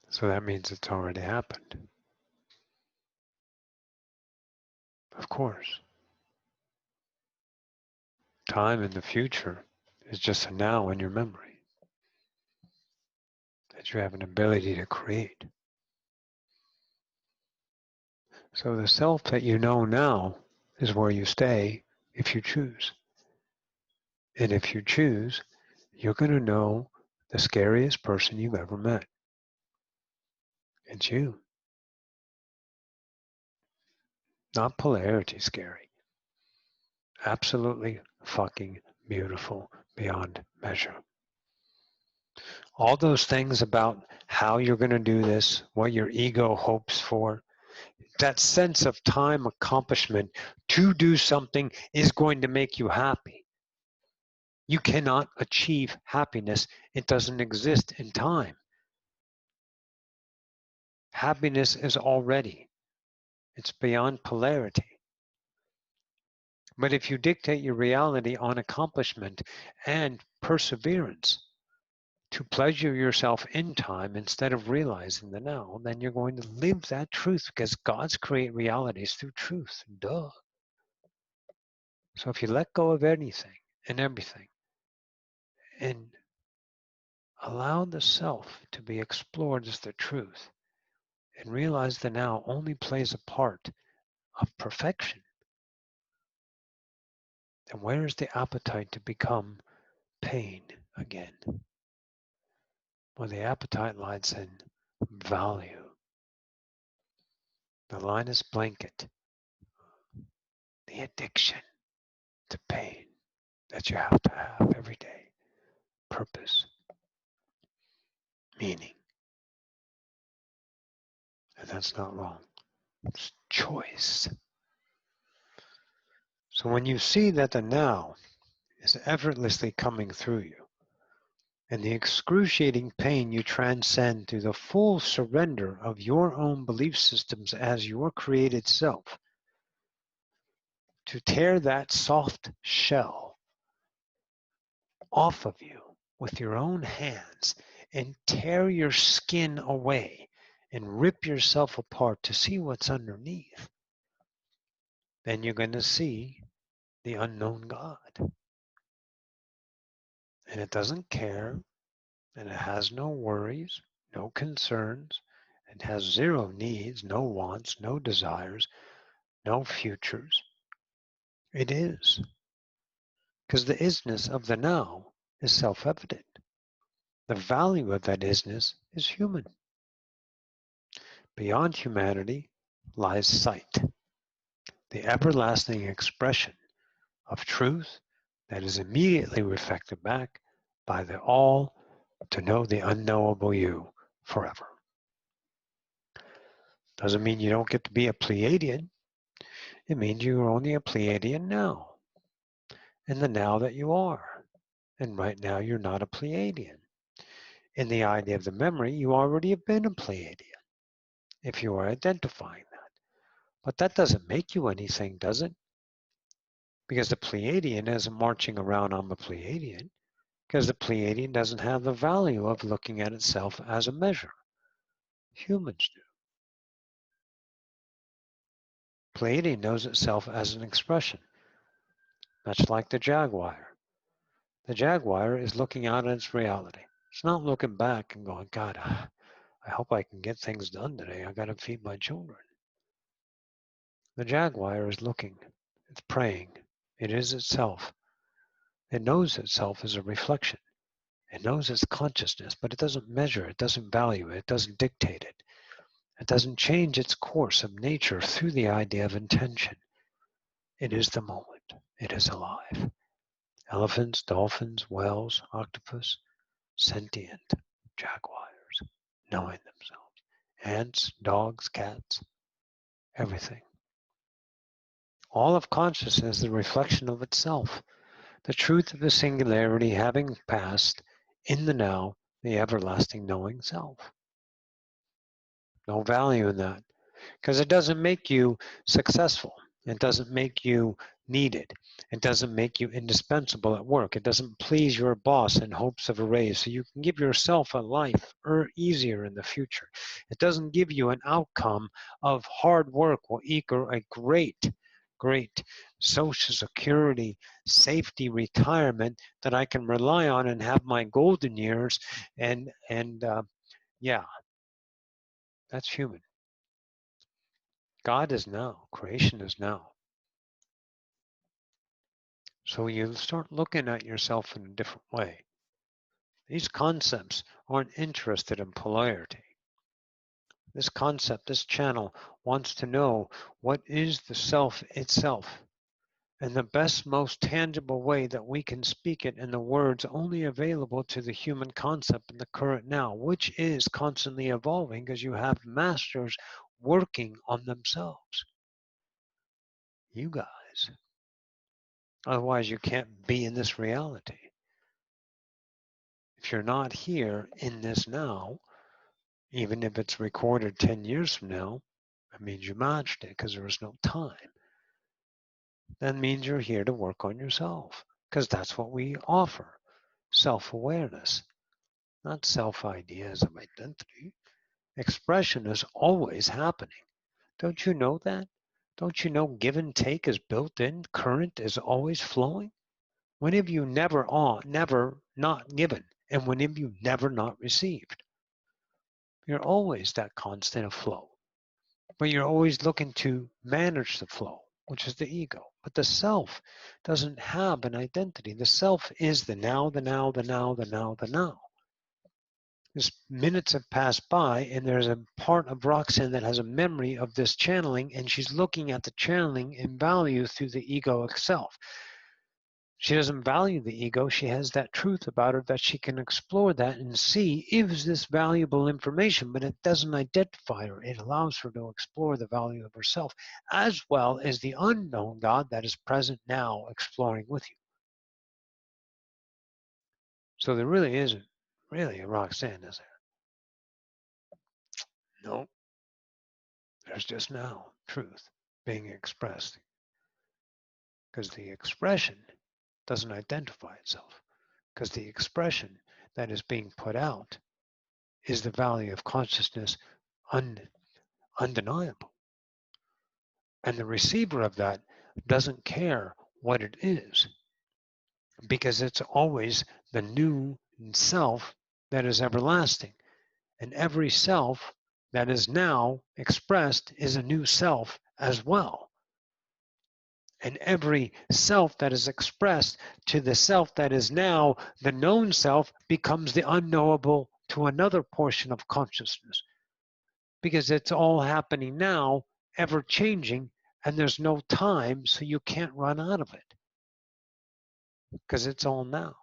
A: So that means it's already happened. Of course. Time in the future is just a now in your memory that you have an ability to create. So the self that you know now is where you stay if you choose. And if you choose, you're going to know the scariest person you've ever met. It's you. Not polarity scary. Absolutely fucking beautiful beyond measure. All those things about how you're going to do this, what your ego hopes for, that sense of time accomplishment to do something is going to make you happy. You cannot achieve happiness. It doesn't exist in time. Happiness is already. It's beyond polarity. But if you dictate your reality on accomplishment and perseverance to pleasure yourself in time instead of realizing the now, then you're going to live that truth because God's create realities through truth. Duh. So if you let go of anything and everything and allow the self to be explored as the truth and realize the now only plays a part of perfection, then where is the appetite to become pain again? Well, the appetite lies in value. The line is blanket. The addiction to pain that you have to have every day. Purpose, meaning. And that's not wrong. It's choice. So when you see that the now is effortlessly coming through you, and the excruciating pain you transcend through the full surrender of your own belief systems as your created self, to tear that soft shell off of you with your own hands and tear your skin away and rip yourself apart to see what's underneath, then you're going to see the unknown God. And it doesn't care, and it has no worries, no concerns, it has zero needs, no wants, no desires, no futures. It is. Because the isness of the now is self-evident. The value of that isness is human. Beyond humanity lies sight, the everlasting expression of truth that is immediately reflected back by the all to know the unknowable you forever. Doesn't mean you don't get to be a Pleiadian. It means you're only a Pleiadian now, in the now that you are. And right now you're not a Pleiadian. In the idea of the memory, you already have been a Pleiadian, if you are identifying that. But that doesn't make you anything, does it? Because the Pleiadian isn't marching around on the Pleiadian, because the Pleiadian doesn't have the value of looking at itself as a measure. Humans do. Pleiadian knows itself as an expression, much like the jaguar. The jaguar is looking out at its reality. It's not looking back and going, God, I hope I can get things done today. I got to feed my children. The jaguar is looking. It's praying. It is itself. It knows itself as a reflection. It knows its consciousness, but it doesn't measure it, doesn't value it, it doesn't dictate it. It doesn't change its course of nature through the idea of intention. It is the moment. It is alive. Elephants, dolphins, whales, octopus, sentient jaguars, knowing themselves. Ants, dogs, cats, everything. All of consciousness is the reflection of itself. The truth of the singularity having passed in the now, the everlasting knowing self. No value in that because it doesn't make you successful. It doesn't make you needed. It doesn't make you indispensable at work. It doesn't please your boss in hopes of a raise so you can give yourself a life easier in the future. It doesn't give you an outcome of hard work will equal a great Social Security safety retirement that I can rely on and have my golden years. Yeah, that's human. God is now. Creation is now. So you start looking at yourself in a different way. These concepts aren't interested in polarity. This concept, this channel, wants to know what is the self itself. And the best, most tangible way that we can speak it in the words only available to the human concept in the current now, which is constantly evolving because you have masters working on themselves. You guys. Otherwise, you can't be in this reality. If you're not here in this now, even if it's recorded 10 years from now, that means you matched it because there was no time. That means you're here to work on yourself because that's what we offer. Self-awareness, not self-ideas of identity. Expression is always happening. Don't you know that? Don't you know give and take is built in? Current is always flowing? When have you never not given? And when have you never not received? You're always that constant of flow. But you're always looking to manage the flow, which is the ego. But the self doesn't have an identity. The self is the now, the now, the now, the now, the now. There's minutes have passed by, and there's a part of Roxanne that has a memory of this channeling, and she's looking at the channeling in value through the ego itself. She doesn't value the ego. She has that truth about her that she can explore that and see, is this valuable information, but it doesn't identify her. It allows her to explore the value of herself, as well as the unknown God that is present now exploring with you. So there really isn't really a Roxanne, is there? No, there's just now truth being expressed, because the expression doesn't identify itself, because the expression that is being put out is the value of consciousness undeniable. And the receiver of that doesn't care what it is, because it's always the new self that is everlasting. And every self that is now expressed is a new self as well. And every self that is expressed to the self that is now the known self becomes the unknowable to another portion of consciousness, because it's all happening now, ever changing, and there's no time, so you can't run out of it because it's all now.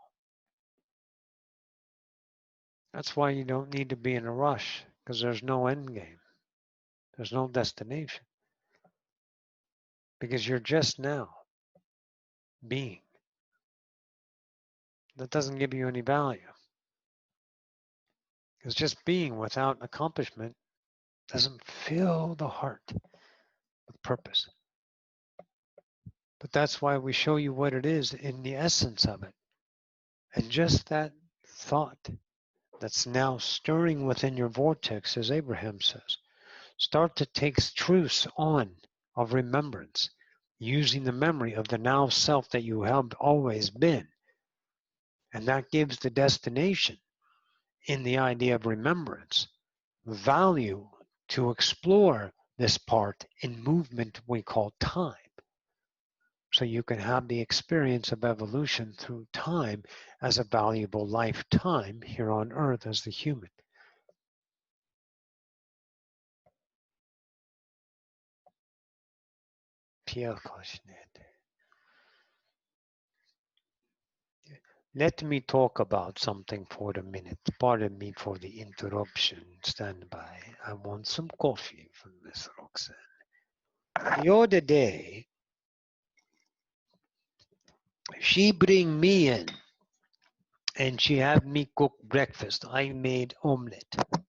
A: That's why you don't need to be in a rush, because there's no end game. There's no destination, because you're just now being. That doesn't give you any value, because just being without accomplishment doesn't fill the heart with purpose. But that's why we show you what it is in the essence of it. And just that thought that's now stirring within your vortex, as Abraham says, start to take truce on of remembrance, using the memory of the now self that you have always been. And that gives the destination in the idea of remembrance value to explore this part in movement we call time. So you can have the experience of evolution through time as a valuable lifetime here on earth as the human. Let me talk about something for a minute. Pardon me for the interruption. Stand by. I want some coffee from Miss Roxanne. The other day, she bring me in and she had me cook breakfast. I made omelette.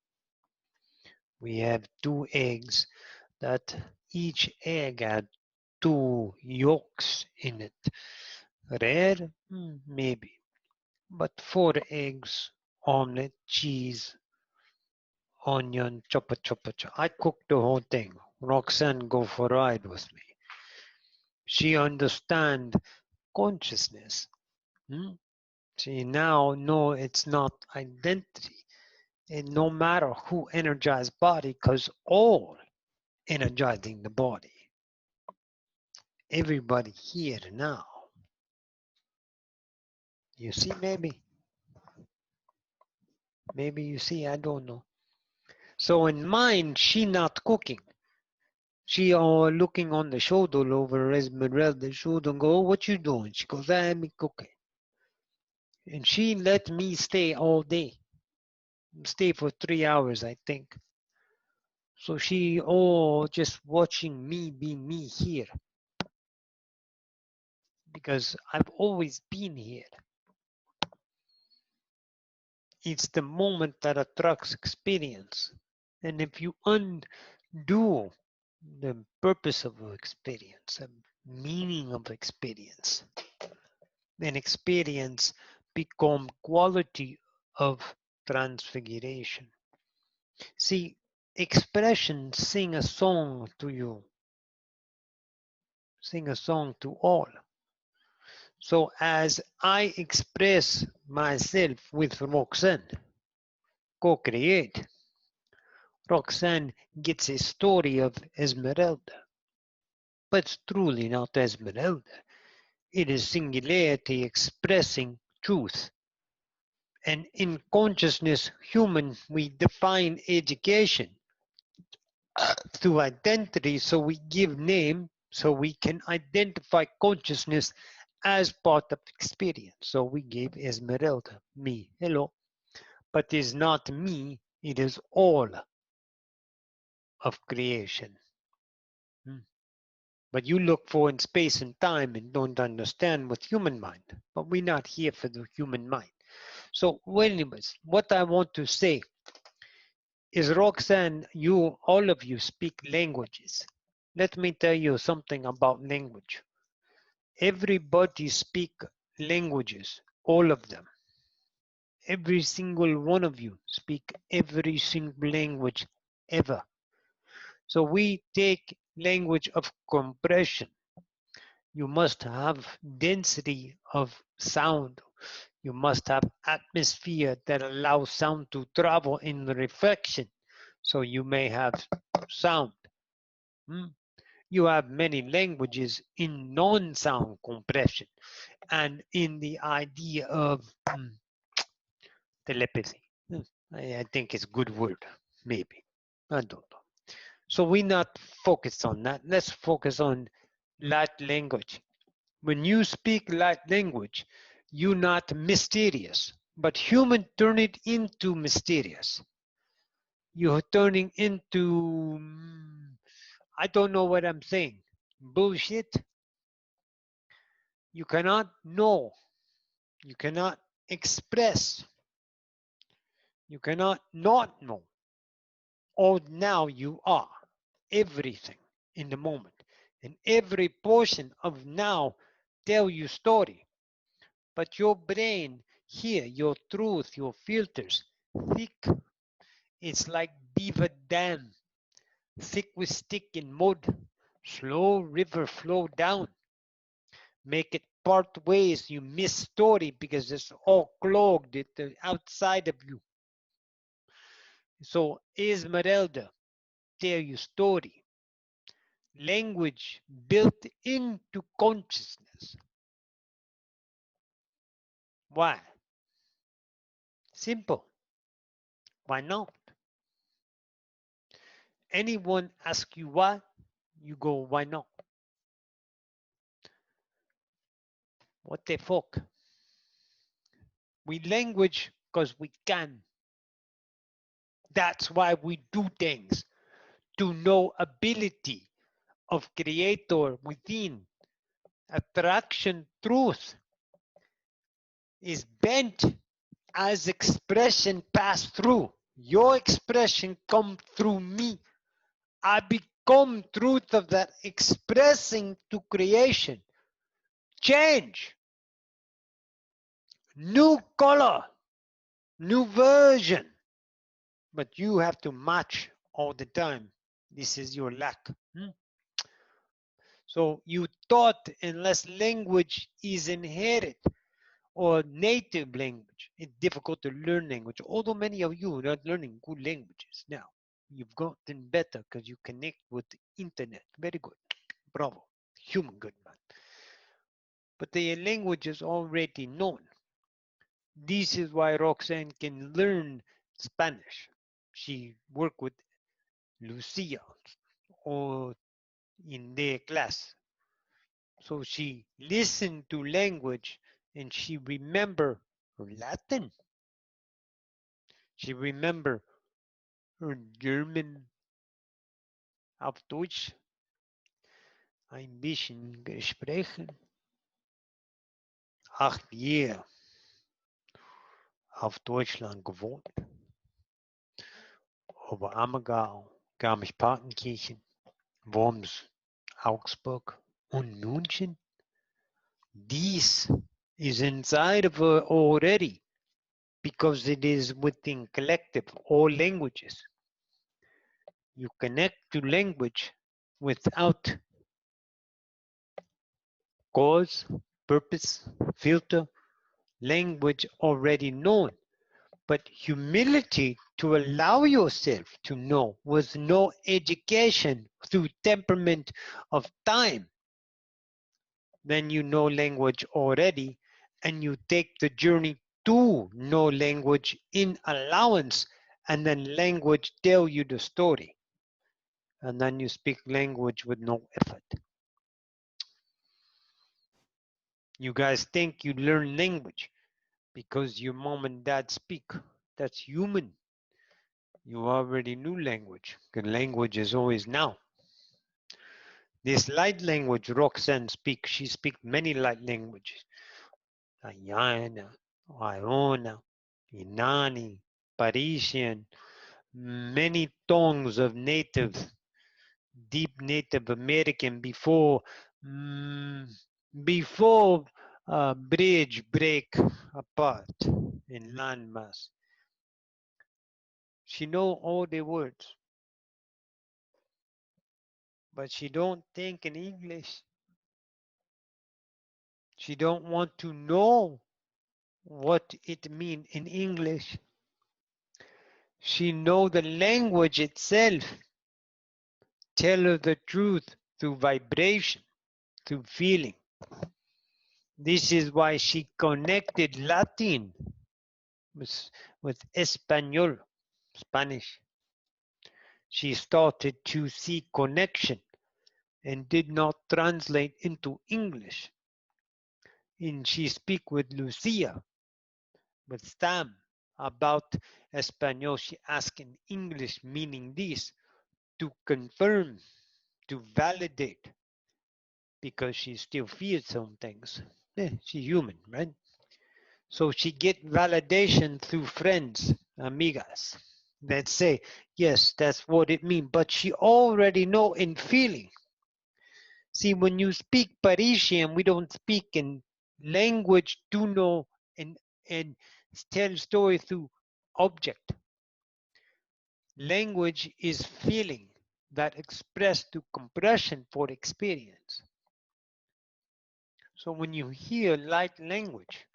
A: We have 2 eggs that each egg had 2 yolks in it. Rare? Maybe. But 4 eggs, omelette, cheese, onion, chopper, chopper, chopper. I cooked the whole thing. Roxanne go for a ride with me. She understand consciousness. She now know it's not identity. And no matter who energized body, because all energizing the body. Everybody here now. You see, maybe you see, I don't know. So in mind, she not cooking. She looking on the shoulder over Esmeralda's shoulder and go, oh, what you doing? She goes, I'm cooking. And she let me stay all day. Stay for 3 hours, I think. So she, just watching me be me here. Because I've always been here. It's the moment that attracts experience. And if you undo the purpose of experience, the meaning of experience, then experience become quality of transfiguration. See, expression sing a song to you, sing a song to all. So as I express myself with Roxanne, co-create, Roxanne gets a story of Esmeralda, but it's truly not Esmeralda. It is singularity expressing truth. And in consciousness, human, we define education through identity, so we give name, so we can identify consciousness as part of experience. So we gave Esmeralda, me, hello. But it's not me, it is all of creation. But you look for in space and time and don't understand with human mind. But we're not here for the human mind. So anyways, what I want to say is, Roxanne, you, all of you speak languages. Let me tell you something about language. Everybody speak languages, all of them. Every single one of you speak every single language ever. So we take language of compression. You must have density of sound. You must have atmosphere that allows sound to travel in reflection. So you may have sound. You have many languages in non-sound compression and in the idea of telepathy. I think it's a good word, maybe. I don't know. So we're not focused on that. Let's focus on light language. When you speak light language, you're not mysterious, but human turn it into mysterious. You're turning into, I don't know what I'm saying, bullshit. You cannot know. You cannot express. You cannot not know. Or now you are everything in the moment. And every portion of now tell you story. But your brain here, your truth, your filters, thick. It's like beaver dam, thick with stick and mud. Slow river flow down. Make it part ways, you miss story because it's all clogged at the outside of you. So Esmeralda tell you story. Language built into consciousness. Why? Simple. Why not? Anyone ask you why, you go, why not? What the fuck? We language because we can. That's why we do things. To know ability of creator within. Attraction truth is bent as expression pass through. Your expression come through me. I become truth of that expressing to creation. Change. New color. New version. But you have to match all the time. This is your lack. So you thought unless language is inherited or native language, it's difficult to learn language, although many of you are not learning good languages now. You've gotten better because you connect with the internet. Very good. Bravo. Human good man. But the language is already known. This is why Roxanne can learn Spanish. She worked with Lucia or in their class. So she listened to language and she remember her Latin. She remember her German auf Deutsch ein bisschen gesprochen. 8 Jahre auf Deutschland gewohnt. Aber Ammergau, Garmisch-Partenkirchen, Worms, Augsburg und München. This is inside of her already because it is within collective all languages. You connect to language without cause, purpose, filter, language already known. But humility to allow yourself to know with no education through temperament of time. Then you know language already and you take the journey to know language in allowance, and then language tell you the story. And then you speak language with no effort. You guys think you learn language because your mom and dad speak. That's human. You already knew language. The language is always now. This light language Roxanne speaks, she speaks many light languages. Ayana, Iona, Inani, Parisian, many tongues of native, deep Native American before bridge break apart in landmass. She know all the words, but she don't think in English. She don't want to know what it mean in English. She know the language itself. Tell her the truth through vibration, through feeling. This is why she connected Latin with Espanol, Spanish. She started to see connection and did not translate into English. And she speak with Lucia, with Stam, about Espanol. She asked in English, meaning this, to confirm, to validate, because she still feels some things. She's human, right? So she get validation through friends, amigas, that say, yes, that's what it means. But she already know in feeling. See, when you speak Parisian, we don't speak in language, do know, and tell story through object. Language is feeling that expressed through compression for experience. So when you hear light language,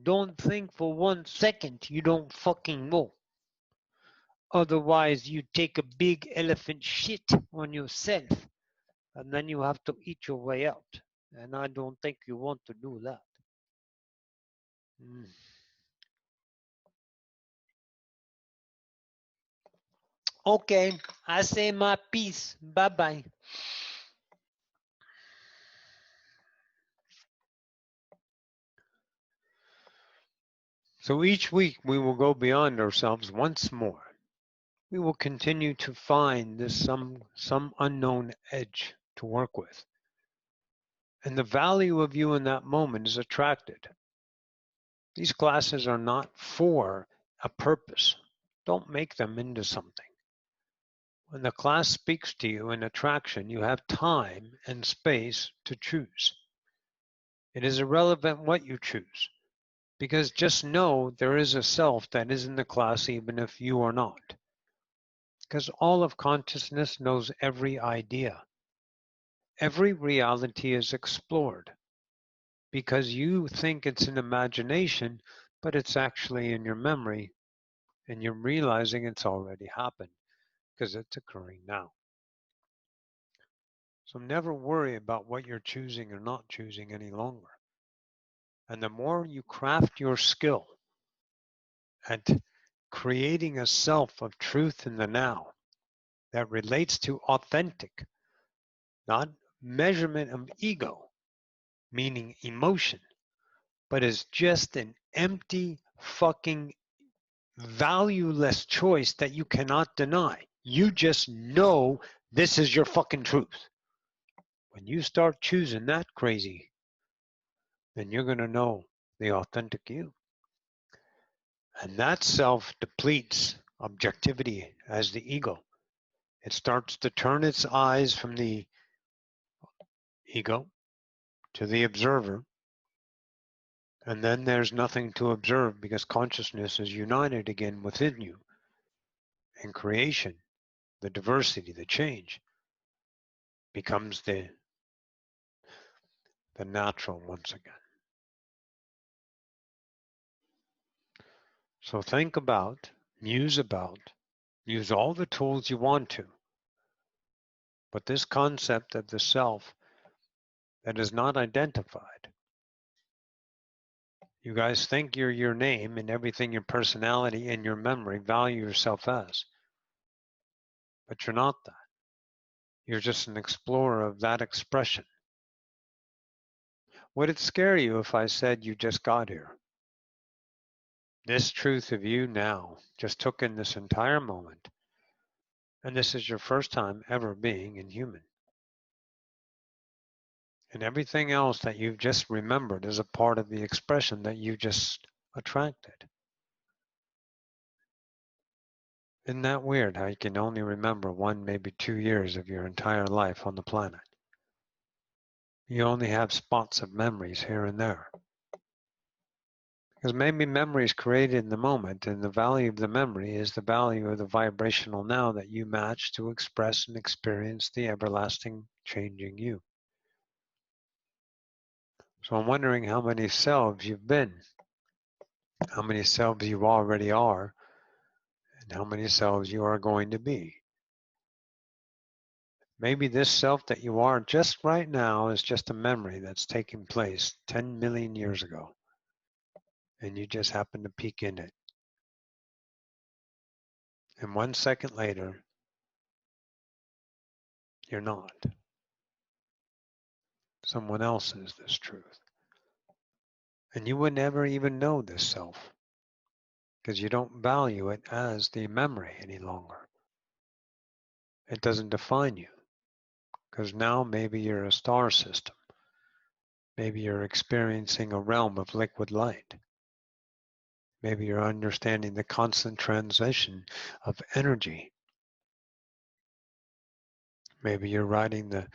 A: don't think for 1 second you don't fucking know. Otherwise, you take a big elephant shit on yourself and then you have to eat your way out. And I don't think you want to do that. Okay, I say my piece. Bye-bye. So each week we will go beyond ourselves once more. We will continue to find this some unknown edge to work with. And the value of you in that moment is attracted. These classes are not for a purpose. Don't make them into something. When the class speaks to you in attraction, you have time and space to choose. It is irrelevant what you choose, because just know there is a self that is in the class even if you are not. Because all of consciousness knows every idea. Every reality is explored because you think it's an imagination, but it's actually in your memory and you're realizing it's already happened. because it's occurring now. So never worry about what you're choosing or not choosing any longer. And the more you craft your skill at creating a self of truth in the now that relates to authentic, not measurement of ego, meaning emotion, but is just an empty fucking valueless choice that you cannot deny. You just know this is your fucking truth. When you start choosing that crazy, then you're going to know the authentic you. And that self depletes objectivity as the ego. It starts to turn its eyes from the ego to the observer. And then there's nothing to observe because consciousness is united again within you. And creation, the diversity, the change, becomes the natural once again. So think about, use all the tools you want to. But this concept of the self that is not identified. You guys think you're your name and everything, your personality and your memory, value yourself as. But you're not that. You're just an explorer of that expression. Would it scare you if I said you just got here? This truth of you now just took in this entire moment, and this is your first time ever being inhuman. And everything else that you've just remembered is a part of the expression that you just attracted. Isn't that weird how you can only remember 1, maybe 2 years of your entire life on the planet? You only have spots of memories here and there. Because maybe memories created in the moment, and the value of the memory is the value of the vibrational now that you match to express and experience the everlasting changing you. So I'm wondering how many selves you've been, how many selves you already are, and how many selves you are going to be. Maybe this self that you are just right now is just a memory that's taken place 10 million years ago, and you just happen to peek in it. And 1 second later, you're not. Someone else is this truth. And you would never even know this self because you don't value it as the memory any longer. It doesn't define you because now maybe you're a star system. Maybe you're experiencing a realm of liquid light. Maybe you're understanding the constant transition of energy. Maybe you're riding the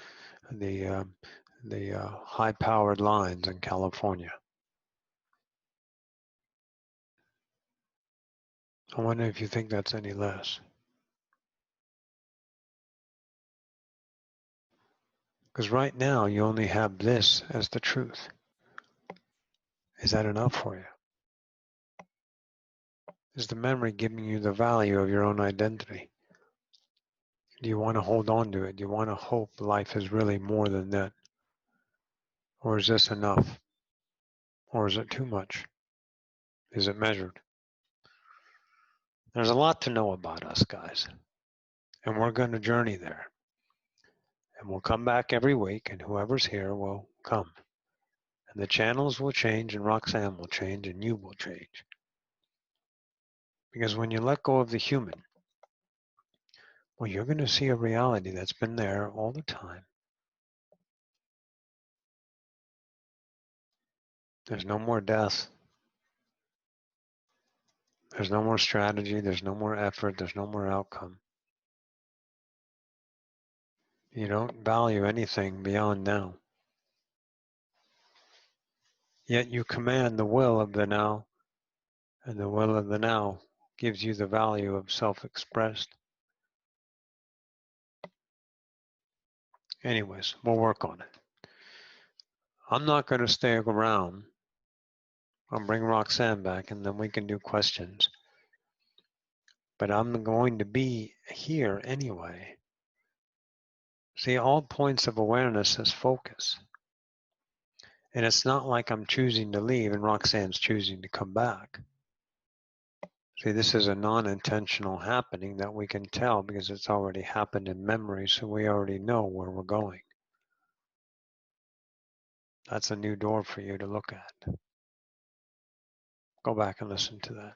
A: high-powered lines in California. I wonder if you think that's any less. Because right now you only have this as the truth. Is that enough for you? Is the memory giving you the value of your own identity? Do you want to hold on to it? Do you want to hope life is really more than that? Or is this enough? Or is it too much? Is it measured? There's a lot to know about us, guys. And we're going to journey there. And we'll come back every week, and whoever's here will come. And the channels will change, and Roxanne will change, and you will change. Because when you let go of the human, well, you're going to see a reality that's been there all the time. There's no more death. There's no more strategy. There's no more effort. There's no more outcome. You don't value anything beyond now. Yet you command the will of the now, and the will of the now gives you the value of self-expressed. Anyways, we'll work on it. I'm not going to stay around. I'll bring Roxanne back, and then we can do questions. but I'm going to be here anyway. See, all points of awareness is focus. And it's not like I'm choosing to leave and Roxanne's choosing to come back. See, this is a non-intentional happening that we can tell because it's already happened in memory, so we already know where we're going. That's a new door for you to look at. Go back and listen to that.